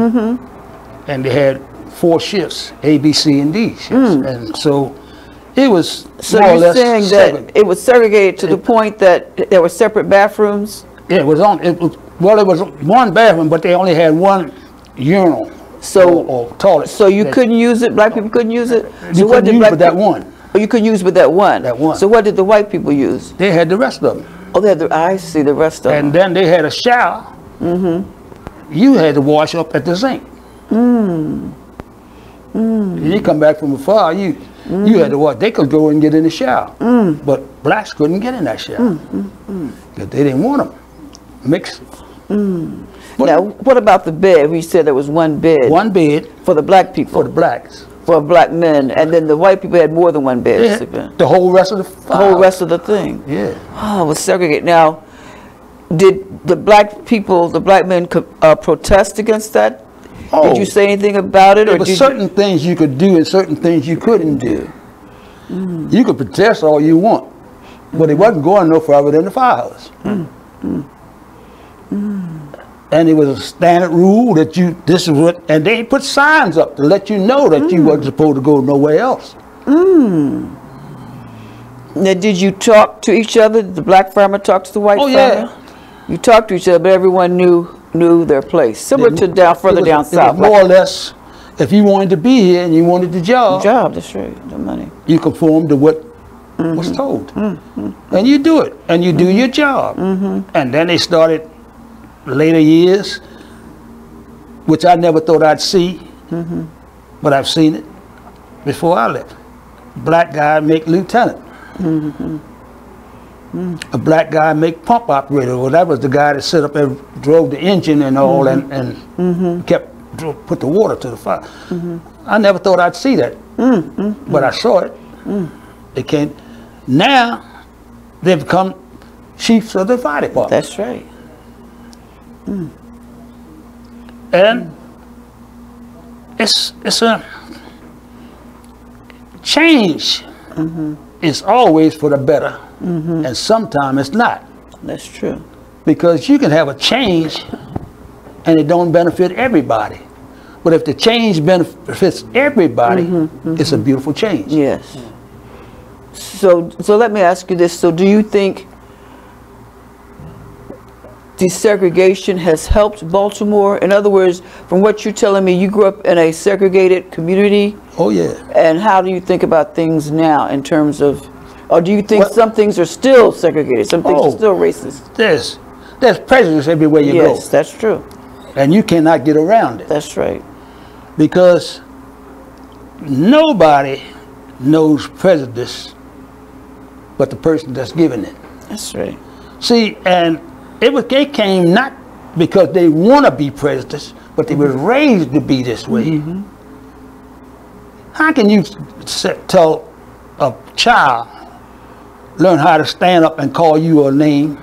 And they had 4 shifts, A, B, C, and D shifts. And so it was so more or you're less saying that it was segregated to the point that there were separate bathrooms? Yeah, it was one bathroom, but they only had one urinal or toilet. So you couldn't use it, black people couldn't use it? You couldn't use but that one. Oh, you could use but that one? That one. So what did the white people use? They had the rest of them. Oh, they had I see the rest of them. And then they had a shower. You had to wash up at the sink. And you come back from afar, you had to wash. They could go and get in the shower. But blacks couldn't get in that shower. Because they didn't want them mixed. Now, what about the bed? We said there was one bed. One bed. For the black people. For the blacks. For black men. And then the white people had more than one bed. Yeah, the whole rest of the fire. The whole rest of the thing. Yeah. Oh, it was segregated. Now, did the black people, the black men protest against that? Did you say anything about it? There were certain things you could do and certain things you couldn't do. You could protest all you want, but it wasn't going no further than the firehouse. And it was a standard rule that this is what, and they put signs up to let you know that you wasn't supposed to go nowhere else. Now, did you talk to each other? Did the black farmer talk to the white farmer? Yeah. You talked to each other, but everyone knew their place. Similar to further down south. More or less, if you wanted to be here and you wanted the job. That's right, the money. You conform to what was told. And you do it, and you do your job. And then they started later years, which I never thought I'd see, but I've seen it before I left. Black guy make lieutenant. A black guy make pump operator. Well, that was the guy that set up and drove the engine and all, and put the water to the fire. I never thought I'd see that, but I saw it. They came. Now they've become chiefs of the fire department. That's right. And it's a change. It's always for the better, and sometimes it's not. That's true. Because you can have a change and it don't benefit everybody. But if the change benefits everybody, it's a beautiful change. Yes. So let me ask you this. So do you think desegregation has helped Baltimore? In other words, from what you're telling me, you grew up in a segregated community. Oh, yeah. And how do you think about things now in terms of, or do you think some things are still segregated, some things are still racist? There's prejudice everywhere you go. Yes, that's true. And you cannot get around it. That's right. Because nobody knows prejudice but the person that's giving it. That's right. See, and they came not because they want to be prejudiced, but they were raised to be this way. How can you tell a child, learn how to stand up and call you a name,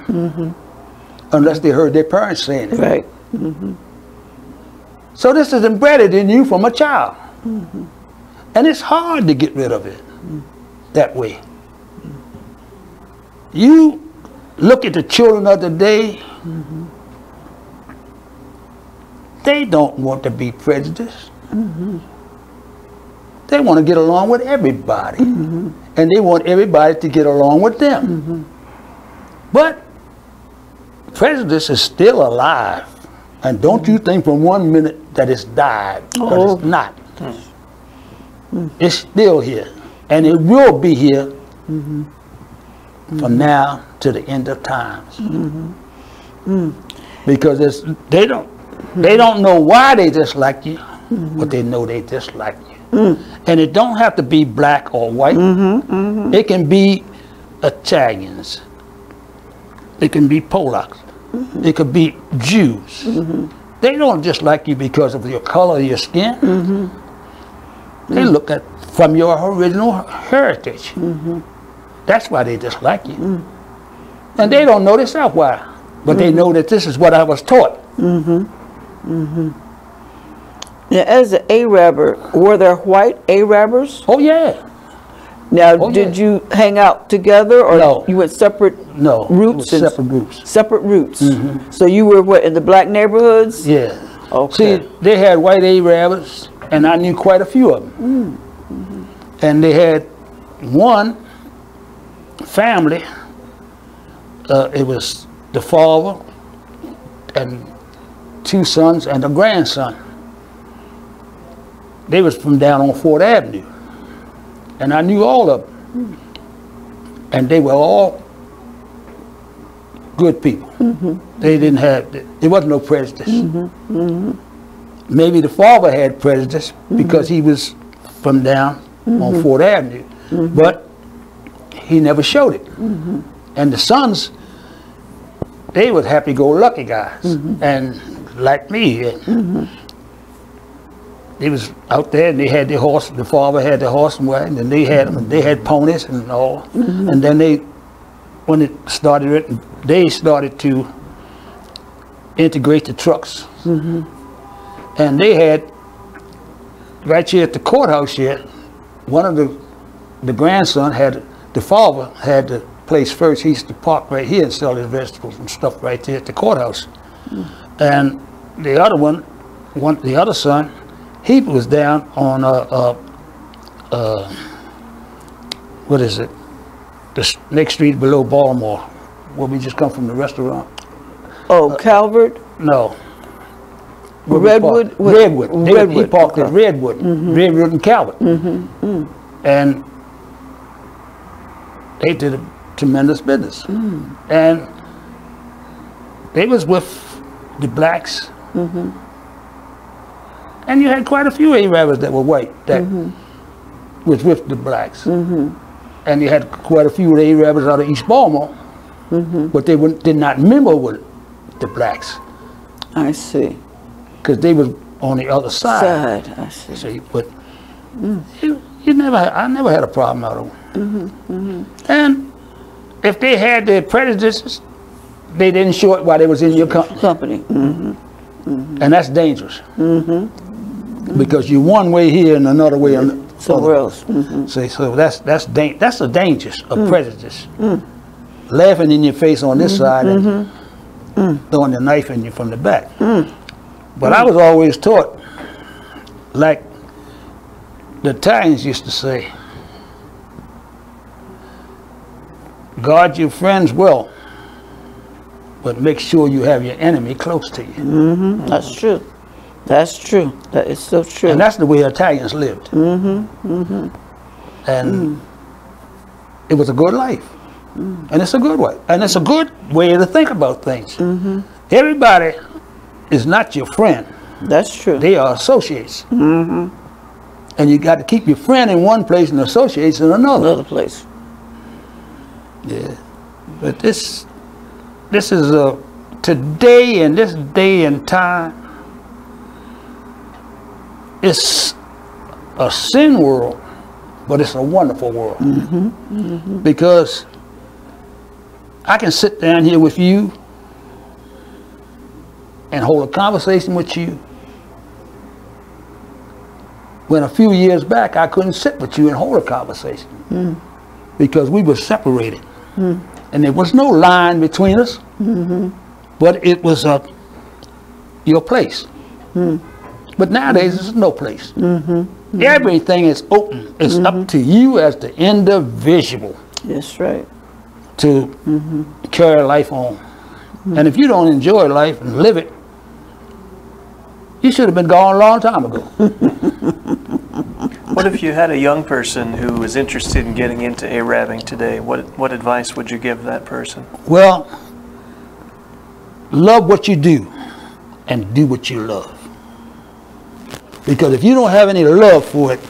unless they heard their parents saying it? Right. So this is embedded in you from a child. And it's hard to get rid of it that way. You look at the children of the day, they don't want to be prejudiced. They want to get along with everybody. And they want everybody to get along with them. But prejudice is still alive. And don't you think for 1 minute that it's died, because it's not. It's still here. And it will be here from now to the end of times. Because they don't know why they dislike you, but they know they dislike you. And it don't have to be black or white. It can be Italians. It can be Polacks. It could be Jews. They don't dislike you because of your color of your skin. They look at from your original heritage. That's why they dislike you. And they don't know themselves why, but they know that this is what I was taught. Now, as an Arabber, were there white Arabbers? Oh, yeah. Now, did you hang out together, or no. You went separate routes? Separate groups. Separate routes. So you were what, in the black neighborhoods? Yeah. Okay. See, they had white Arabbers, and I knew quite a few of them. And they had one family. It was the father and 2 sons and a grandson. They was from down on 4th Avenue. And I knew all of them. And they were all good people. They didn't have, there wasn't no prejudice. Maybe the father had prejudice because he was from down on 4th Avenue. But he never showed it. And the sons, they was happy-go-lucky guys. And like me, they was out there and they had their horse. The father had the horse and wagon, and they had them. And they had ponies and all. And then when it started, they started to integrate the trucks. And they had, right here at the courthouse here, one of the grandson had, the father had the place first. He used to park right here and sell his vegetables and stuff right there at the courthouse. And the other the other son, he was down on what is it? The next street below Baltimore, where we just come from the restaurant. Oh, Calvert? No. Redwood? Redwood. Redwood. He parked at Redwood. Redwood and Calvert. And they did a tremendous business. And they was with the blacks. And you had quite a few Arabs that were white that was with the blacks. And you had quite a few Arabs out of East Baltimore, but they did not mingle with the blacks. I see. Because they was on the other side. I see. But I never had a problem out of them. And if they had their prejudices, they didn't show it while they was in your company. And that's dangerous. Because you're one way here and another way somewhere else. See, so that's a danger of prejudice. Laughing in your face on this side and throwing the knife in you from the back. But I was always taught, like the Italians used to say, guard your friends well, but make sure you have your enemy close to you. That's true. That's true. That is so true. And that's the way Italians lived. And it was a good life. And it's a good way. And it's a good way to think about things. Everybody is not your friend. That's true. They are associates. And you got to keep your friend in one place and associates in another place. Yeah. But this is today, in this day and time, it's a sin world, but it's a wonderful world. Because I can sit down here with you and hold a conversation with you when a few years back I couldn't sit with you and hold a conversation because we were separated. And there was no line between us, but it was your place. But nowadays, there's no place. Everything is open. It's up to you as the individual. That's right. To carry life on. And if you don't enjoy life and live it, you should have been gone a long time ago. What if you had a young person who was interested in getting into Arabbing today? What advice would you give that person? Well, love what you do and do what you love. Because if you don't have any love for it,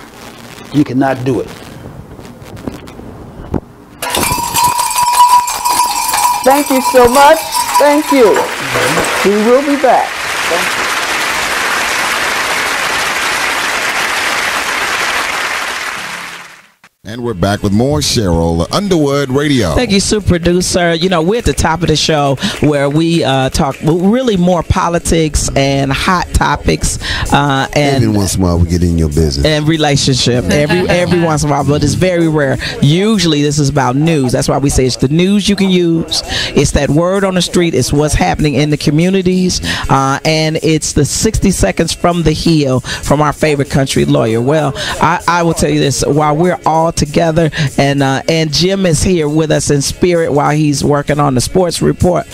you cannot do it. Thank you so much. Thank you. We will be back. Thank you. And we're back with more Cheryl Underwood Radio. Thank you, super producer. You know, we're at the top of the show where we talk really more politics and hot topics. And every once in a while we get in your business. And relationship. Every once in a while, but it's very rare. Usually this is about news. That's why we say it's the news you can use. It's that word on the street. It's what's happening in the communities. And it's the 60 seconds from the heel from our favorite country lawyer. Well, I will tell you this. While we're all together and Jim is here with us in spirit while he's working on the sports report,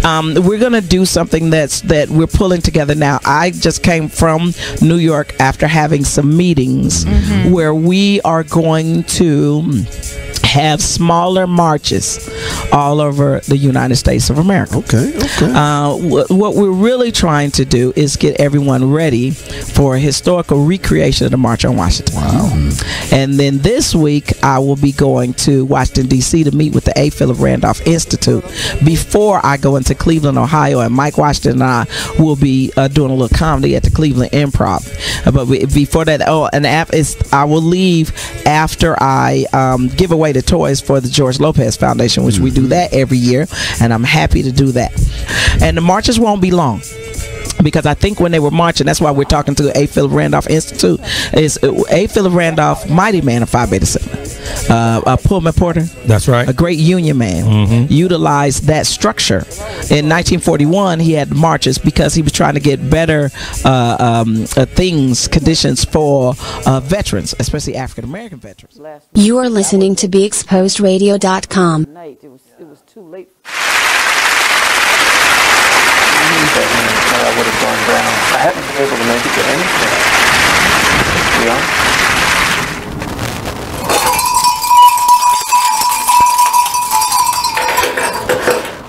we're gonna do something that we're pulling together now. I just came from New York after having some meetings where we are going to have smaller marches all over the United States of America. Okay. What we're really trying to do is get everyone ready for a historical recreation of the March on Washington. Wow. And then this week, I will be going to Washington, D.C. to meet with the A. Philip Randolph Institute before I go into Cleveland, Ohio, and Mike Washington and I will be doing a little comedy at the Cleveland Improv. But before that, I will leave after I give away the toys for the George Lopez Foundation, which we do that every year, and I'm happy to do that. And the marches won't be long, because I think when they were marching, that's why we're talking to A. Philip Randolph Institute, is A. Philip Randolph, mighty man of Phi Beta Sigma, a Pullman Porter. That's right. A great union man. Utilized that structure. In 1941, he had marches because he was trying to get better conditions for veterans, especially African American veterans. You are listening to BeExposedRadio.com. It was too late. That I would have gone down. I haven't been able to make it to anything.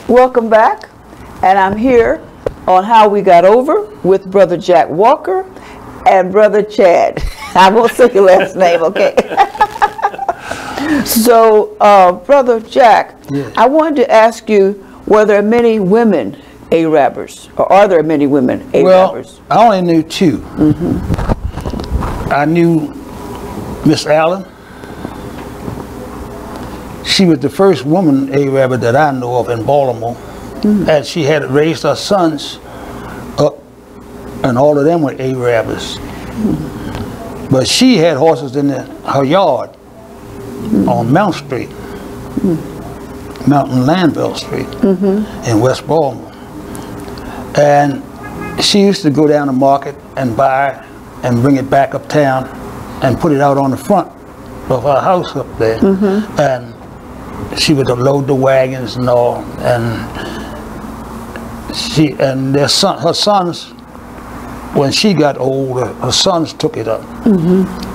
Welcome back, and I'm here on How We Got Over with Brother Jack Walker and Brother Chad. I won't say your last name, okay? So, Brother Jack, I wanted to ask you, were there many women Arabers, or are there many women Arabers? Well, I only knew two. I knew Miss Allen. She was the first woman Araber that I know of in Baltimore, and she had raised her sons up, and all of them were Arabers. But she had horses in her yard on Mount Street, Mountain Landville Street in West Baltimore. And she used to go down the market and buy and bring it back uptown and put it out on the front of her house up there. And she would load the wagons and all. And her sons, when she got older, her sons took it up.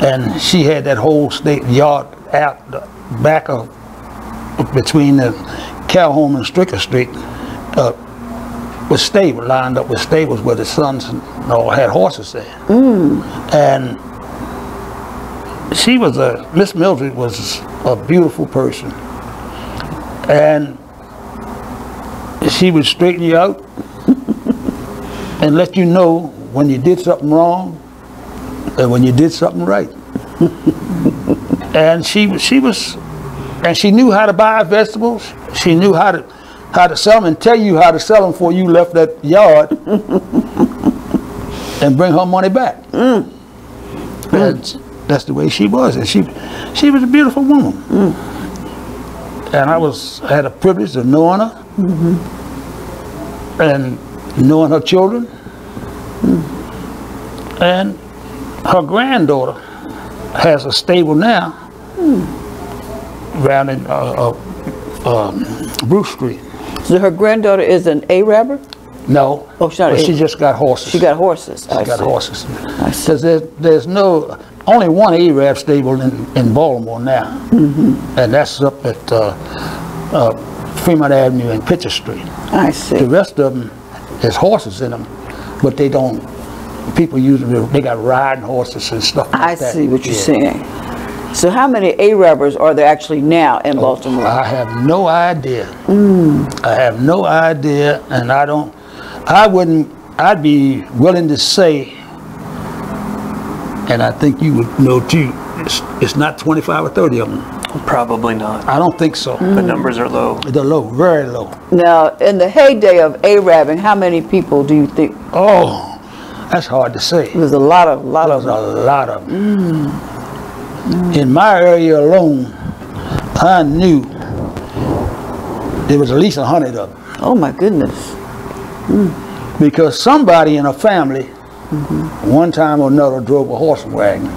And she had that whole state yard out the back of between the Calhoun and Stricker Street. Was stable, lined up with stables where the sons all had horses there. And she was Miss Mildred was a beautiful person. And she would straighten you out and let you know when you did something wrong and when you did something right. And she knew how to buy vegetables. She knew how to sell them and tell you how to sell them before you left that yard and bring her money back. That's the way she was. And she was a beautiful woman. And I had a privilege of knowing her and knowing her children. And her granddaughter has a stable now around in Bruce Street. So her granddaughter is an Araber? No. Oh, she's not. She just got horses. She got horses. She got horses. Because there's only one Arab stable in Baltimore now, and that's up at Fremont Avenue and Pitcher Street. I see. The rest of them, there's horses in them, but they don't. People use them. They got riding horses and stuff like that. I see what you're saying. So how many Arabers are there actually now in Baltimore? I have no idea. I have no idea, and I'd be willing to say, and I think you would know too, it's not 25 or 30 of them. Probably not. I don't think so. The numbers are low. They're low, very low. Now, in the heyday of Arabbing, how many people do you think? Oh, that's hard to say. There's a lot of them. In my area alone, I knew there was at least 100 of them. Oh my goodness. Because somebody in a family, one time or another, drove a horse wagon.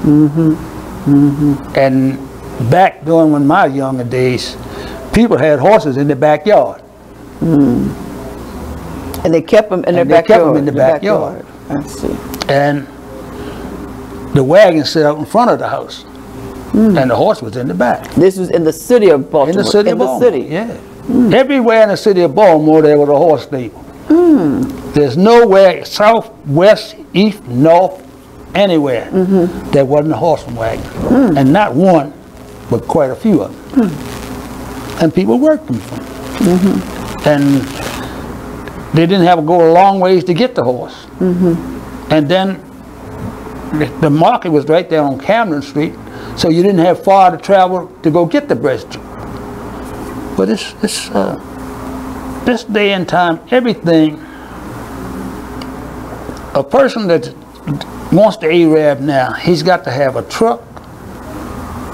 And back during my younger days, people had horses in their backyard. And they kept them in their backyard? They kept them in the backyard. I see. And the wagon sat out in front of the house. And the horse was in the back. This was in the city of Baltimore? In the city of Baltimore, yeah. Everywhere in the city of Baltimore there was a horse stable. There's nowhere, south, west, east, north, anywhere, there wasn't a horse wagon. And not one, but quite a few of them. And people worked them. And they didn't have to go a long ways to get the horse. And then the market was right there on Camden Street, so you didn't have far to travel to go get the But it's this day and time, everything. A person that wants the Arab now, he's got to have a truck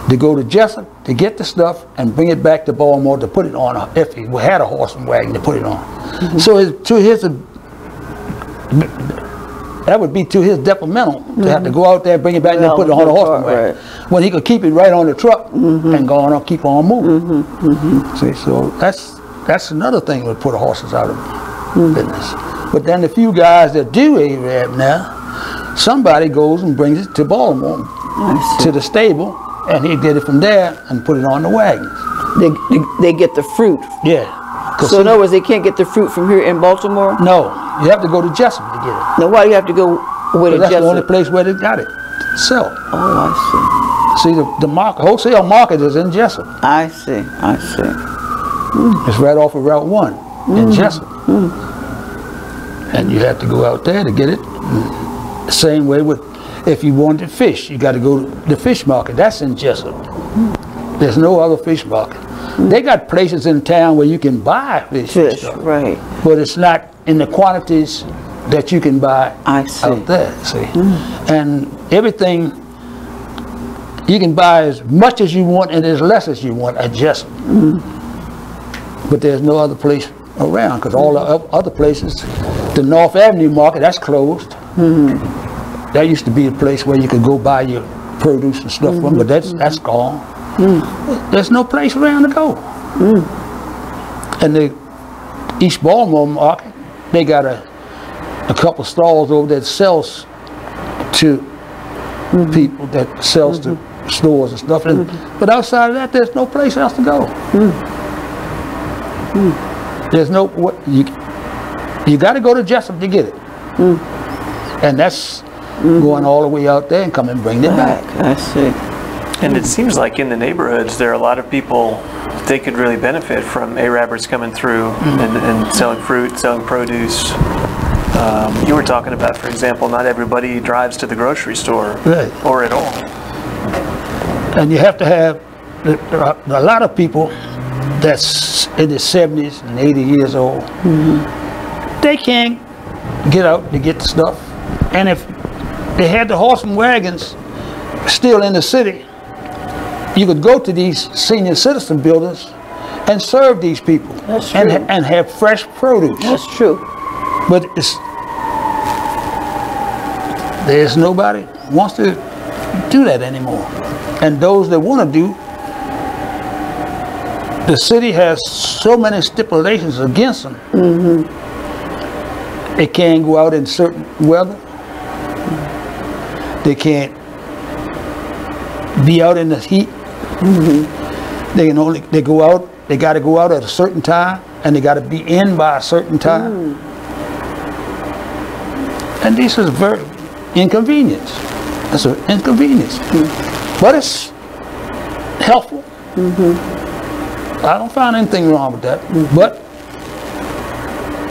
to go to Jessup to get the stuff and bring it back to Baltimore to put it on, if he had a horse and wagon to put it on. So that would be to his detrimental to have to go out there, bring it back, and then put it on a horse and wagon. When he could keep it right on the truck and go on and keep on moving. See, so that's another thing that put horses out of business. But then the few guys that do Arab now, somebody goes and brings it to Baltimore, to the stable, and he get it from there and put it on the wagons. They get the fruit. Yeah. So in other words, they can't get the fruit from here in Baltimore? No, you have to go to Jessup to get it. Now why do you have to go with That's the only place where they got it. Sell. Oh, I see. See, the market, wholesale market is in Jessup. I see. It's right off of Route 1 in Jessup. And you have to go out there to get it. The same way with, if you wanted fish, you got to go to the fish market. That's in Jessup. There's no other fish market. They got places in town where you can buy fish, right? But it's not in the quantities that you can buy out there. See, and everything you can buy as much as you want and as less as you want at Jessup. But there's no other place around because all the other places, the North Avenue market, that's closed. That used to be a place where you could go buy your produce and stuff from, but that's gone. There's no place around to go. And the East Baltimore market, they got a couple stalls over there that sells to people, that sells to stores and stuff. But outside of that, there's no place else to go. There's no, you got to go to Jessup to get it. And that's going all the way out there and come and bring it back. I see. And it seems like in the neighborhoods there are a lot of people, they could really benefit from Arabers coming through and selling fruit, selling produce. You were talking about, for example, not everybody drives to the grocery store or at all. And you have to have a lot of people that's in their 70s and 80 years old. They can't get out to get the stuff. And if they had the horse and wagons still in the city, you could go to these senior citizen buildings and serve these people. That's true. And have fresh produce. That's true. But there's nobody wants to do that anymore. And those that want to do, the city has so many stipulations against them. They can't go out in certain weather. They can't be out in the heat. They got to go out at a certain time, and they got to be in by a certain time. And this is very inconvenience. That's an inconvenience. But it's helpful. I don't find anything wrong with that. But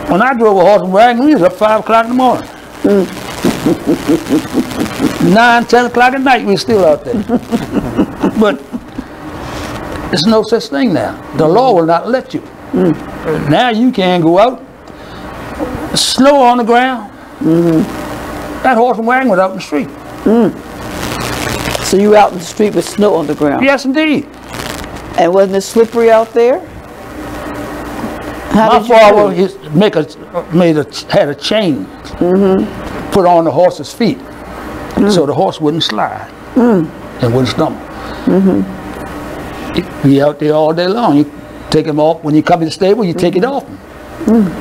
when I drove a horse and wagon, we was up 5 o'clock in the morning. 9, 10 o'clock at night, we were still out there. But there's no such thing now. The law will not let you. Now you can't go out. Snow on the ground. That horse and wagon was out in the street. So you were out in the street with snow on the ground? Yes, indeed. And wasn't it slippery out there? My father had a chain put on the horse's feet so the horse wouldn't slide and wouldn't stumble. He'd be out there all day long. You take him off. When you come to the stable, you take it off him.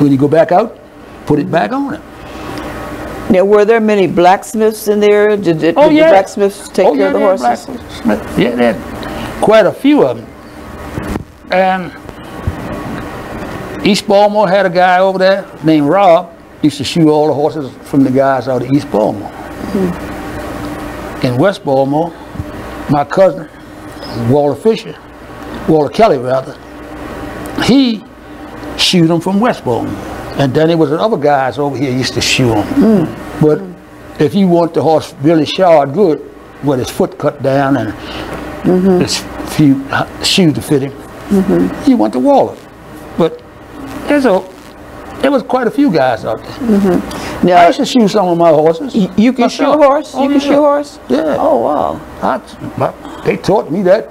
When you go back out, put it back on him. Now, were there many blacksmiths in there? Did the blacksmiths take care of the horses? Yeah, they had quite a few of them. And East Baltimore had a guy over there named Rob. Used to shoe all the horses from the guys out of East Baltimore. In West Baltimore, my cousin, Walter Kelly rather, he shoed them from West Baltimore. And then there was other guys over here used to shoe them. But if you want the horse really shod good, with his foot cut down and his few shoes to fit him, He went to Waller. But there was quite a few guys out there. Now, I used to shoe some of my horses. You can shoe a horse? Oh, you can shoe a horse? Yeah. Oh, wow. They taught me that.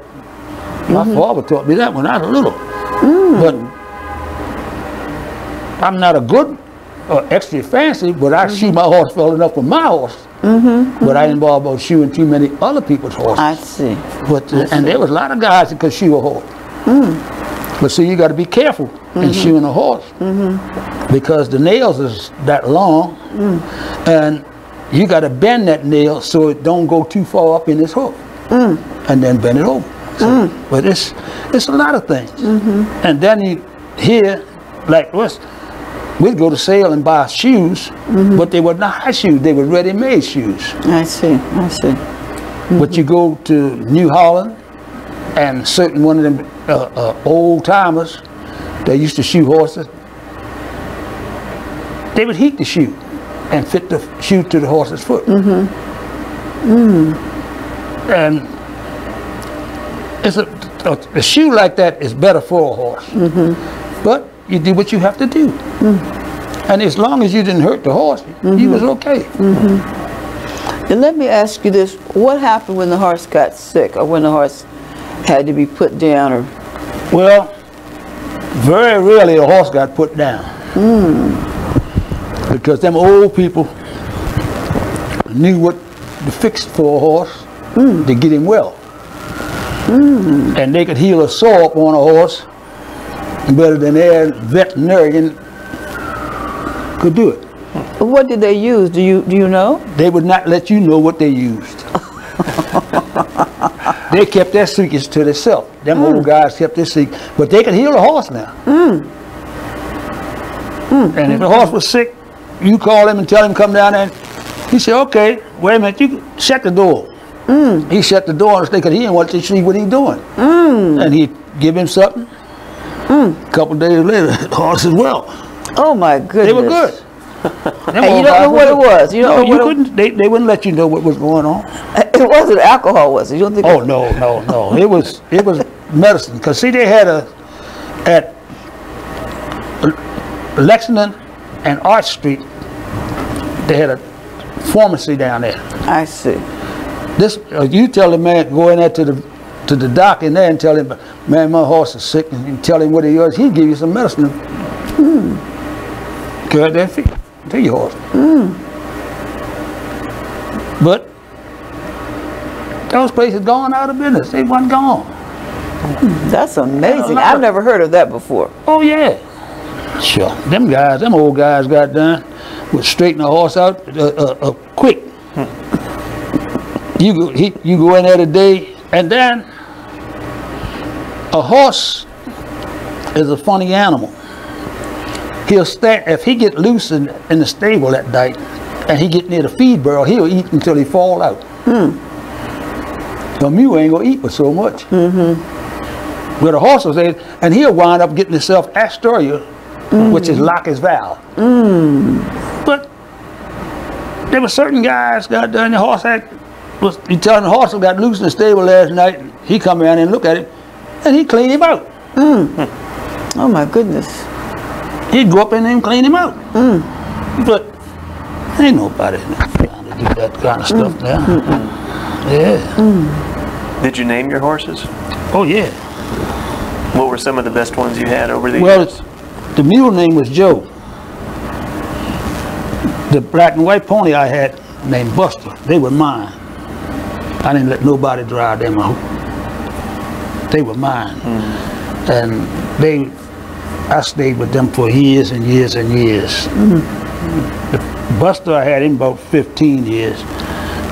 My father taught me that when I was little. But I'm not a good or extra fancy, but I shoe my horse well enough for my horse. But I didn't bother about shoeing too many other people's horses. I see. But and there was a lot of guys that could shoe a horse. But see, you got to be careful in shoeing a horse because the nails is that long, and you got to bend that nail so it don't go too far up in this hoof, and then bend it over. So, but it's a lot of things. And then you hear like we'd go to sale and buy shoes, but they were not high shoes; they were ready-made shoes. I see. I see. But you go to New Holland, and certain one of them old timers that used to shoe horses, they would heat the shoe and fit the shoe to the horse's foot. And it's a shoe like that is better for a horse. But you do what you have to do. And as long as you didn't hurt the horse, you was okay. And let me ask you this, what happened when the horse got sick or when the horse had to be put down? Or well, very rarely a horse got put down. Because them old people knew what to fix for a horse to get him well. And they could heal a sore up on a horse better than their veterinarian could do it. What did they use? Do you know? They would not let you know what they used. They kept their secrets to themselves. Them old guys kept their secrets. But they could heal a horse now. And if the horse was sick, you call him and tell him come down there. And he said, okay, wait a minute, you shut the door. He shut the door so they could hear him what they see what he's doing. And he'd give him something. A couple of days later, the horse is well. Oh my goodness. They were good. And you don't know what it was? You don't know you couldn't. They wouldn't let you know what was going on. It wasn't alcohol, was it? You don't think? Oh no. It was medicine. Cause see, they had at Lexington and Arch Street, they had a pharmacy down there. I see. This you tell the man, go in there to the doc in there and tell him, man, my horse is sick, and you tell him what he is. He'll give you some medicine. Cure that feet to your horse. But those places gone out of business. They wasn't gone. That's amazing. I've never heard of that before. Oh yeah. Sure. Them old guys got done would straighten a horse out quick. You go in there today, and then a horse is a funny animal. He'll stand, if he get loose in the stable at night and he get near the feed barrel, he'll eat until he fall out. The mule ain't gonna eat but so much. But a horse will say, and he'll wind up getting himself astoria, which is lock his valve. But there were certain guys got done, the horse you telling the horse got loose in the stable last night, and he come around and look at it, and he clean him out. Oh my goodness. He'd go up in there and clean him out. But ain't nobody trying to do that kind of stuff now. Yeah. Did you name your horses? Oh yeah. What were some of the best ones you had over the well, years? The mule name was Joe. The black and white pony I had named Buster. They were mine. I didn't let nobody drive them out. They were mine. And I stayed with them for years and years and years. The Buster, I had him about 15 years.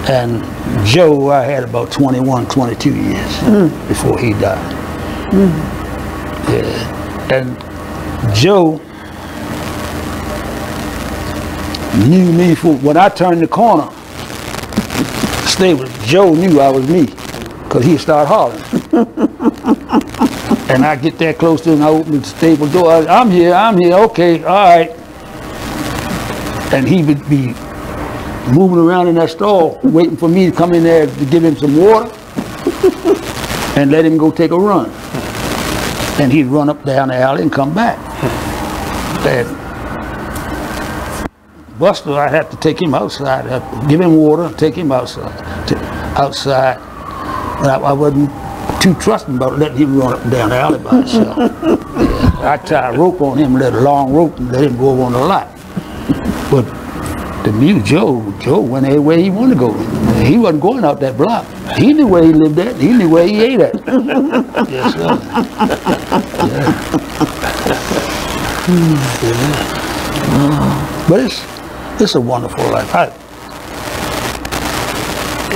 And Joe, I had about 21, 22 years before he died. Yeah. And Joe knew me when I turned the corner. Joe knew I was me, because he'd start hollering. And I get that close to him, I open the stable door. I'm here, okay, all right. And he would be moving around in that stall, waiting for me to come in there to give him some water and let him go take a run. and he'd run up down the alley and come back. And Buster, I had to take him outside, give him water, take him outside. And I wasn't too trusting about letting him run up and down the alley by himself. I tied a rope on him, let a long rope, and let him go over on the lot. But the new Joe went everywhere he wanted to go. He wasn't going out that block. He knew where he lived at. He knew where he ate at. Yes, sir. Yeah. But it's a wonderful life.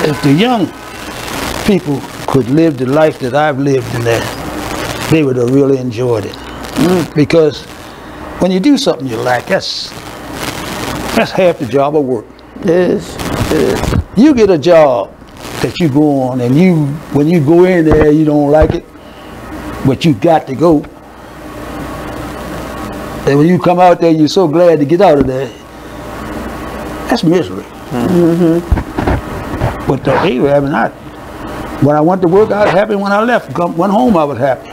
If the young people could live the life that I've lived in there, they would have really enjoyed it. Because when you do something you like, that's half the job of work. It is. You get a job that you go on, and when you go in there, you don't like it, but you got to go. And when you come out there, you're so glad to get out of there. That's misery. But the Arab, when I went to work, I was happy. When I left, went home, I was happy.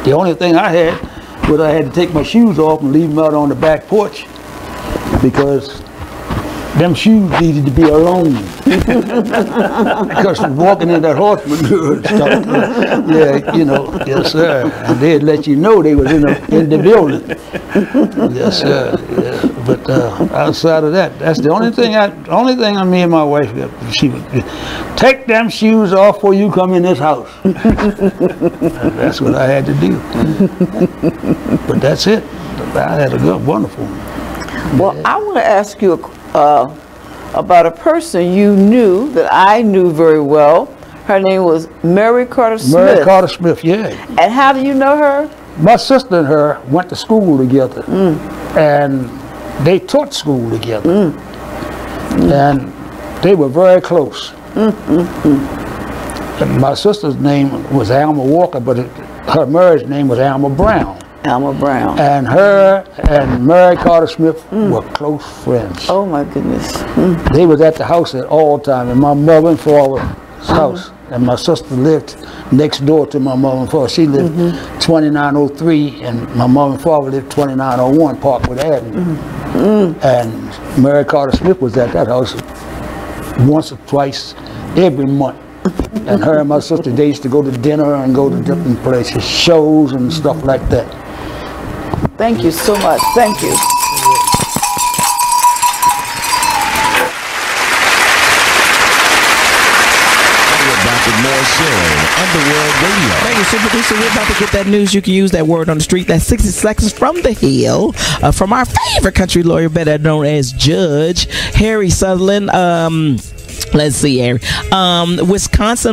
The only thing I had was I had to take my shoes off and leave them out on the back porch, because them shoes needed to be alone. Because walking in that horse manure and stuff, yes sir. And they'd let you know they was in the building. Yes sir. Yeah. But outside of that, that's the only thing me and my wife got. She would take them shoes off before you come in this house. That's what I had to do. But that's it. I had a wonderful one. Well, I want to ask you about a person you knew that I knew very well. Her name was Mary Carter Smith. Mary Carter Smith, yeah. And how do you know her? My sister and her went to school together, and they taught school together, and they were very close. And my sister's name was Alma Walker, but her marriage name was Alma Brown. Alma Brown. And her and Mary Carter Smith were close friends. Oh my goodness. They was at the house at all time, in my mother and father's house. And my sister lived next door to my mother and father. She lived 2903, and my mother and father lived 2901 Parkwood Avenue. And Mary Carter Smith was at that house once or twice every month. And her and my sister, they used to go to dinner and go to different places, shows and stuff like that. Thank you so much. Thank you. Thank you, Super Producer. We're about to get that news. You can use that word on the street. That's 60 seconds from the Hill, from our favorite country lawyer, better known as Judge Harry Sutherland. Let's see, Harry. Wisconsin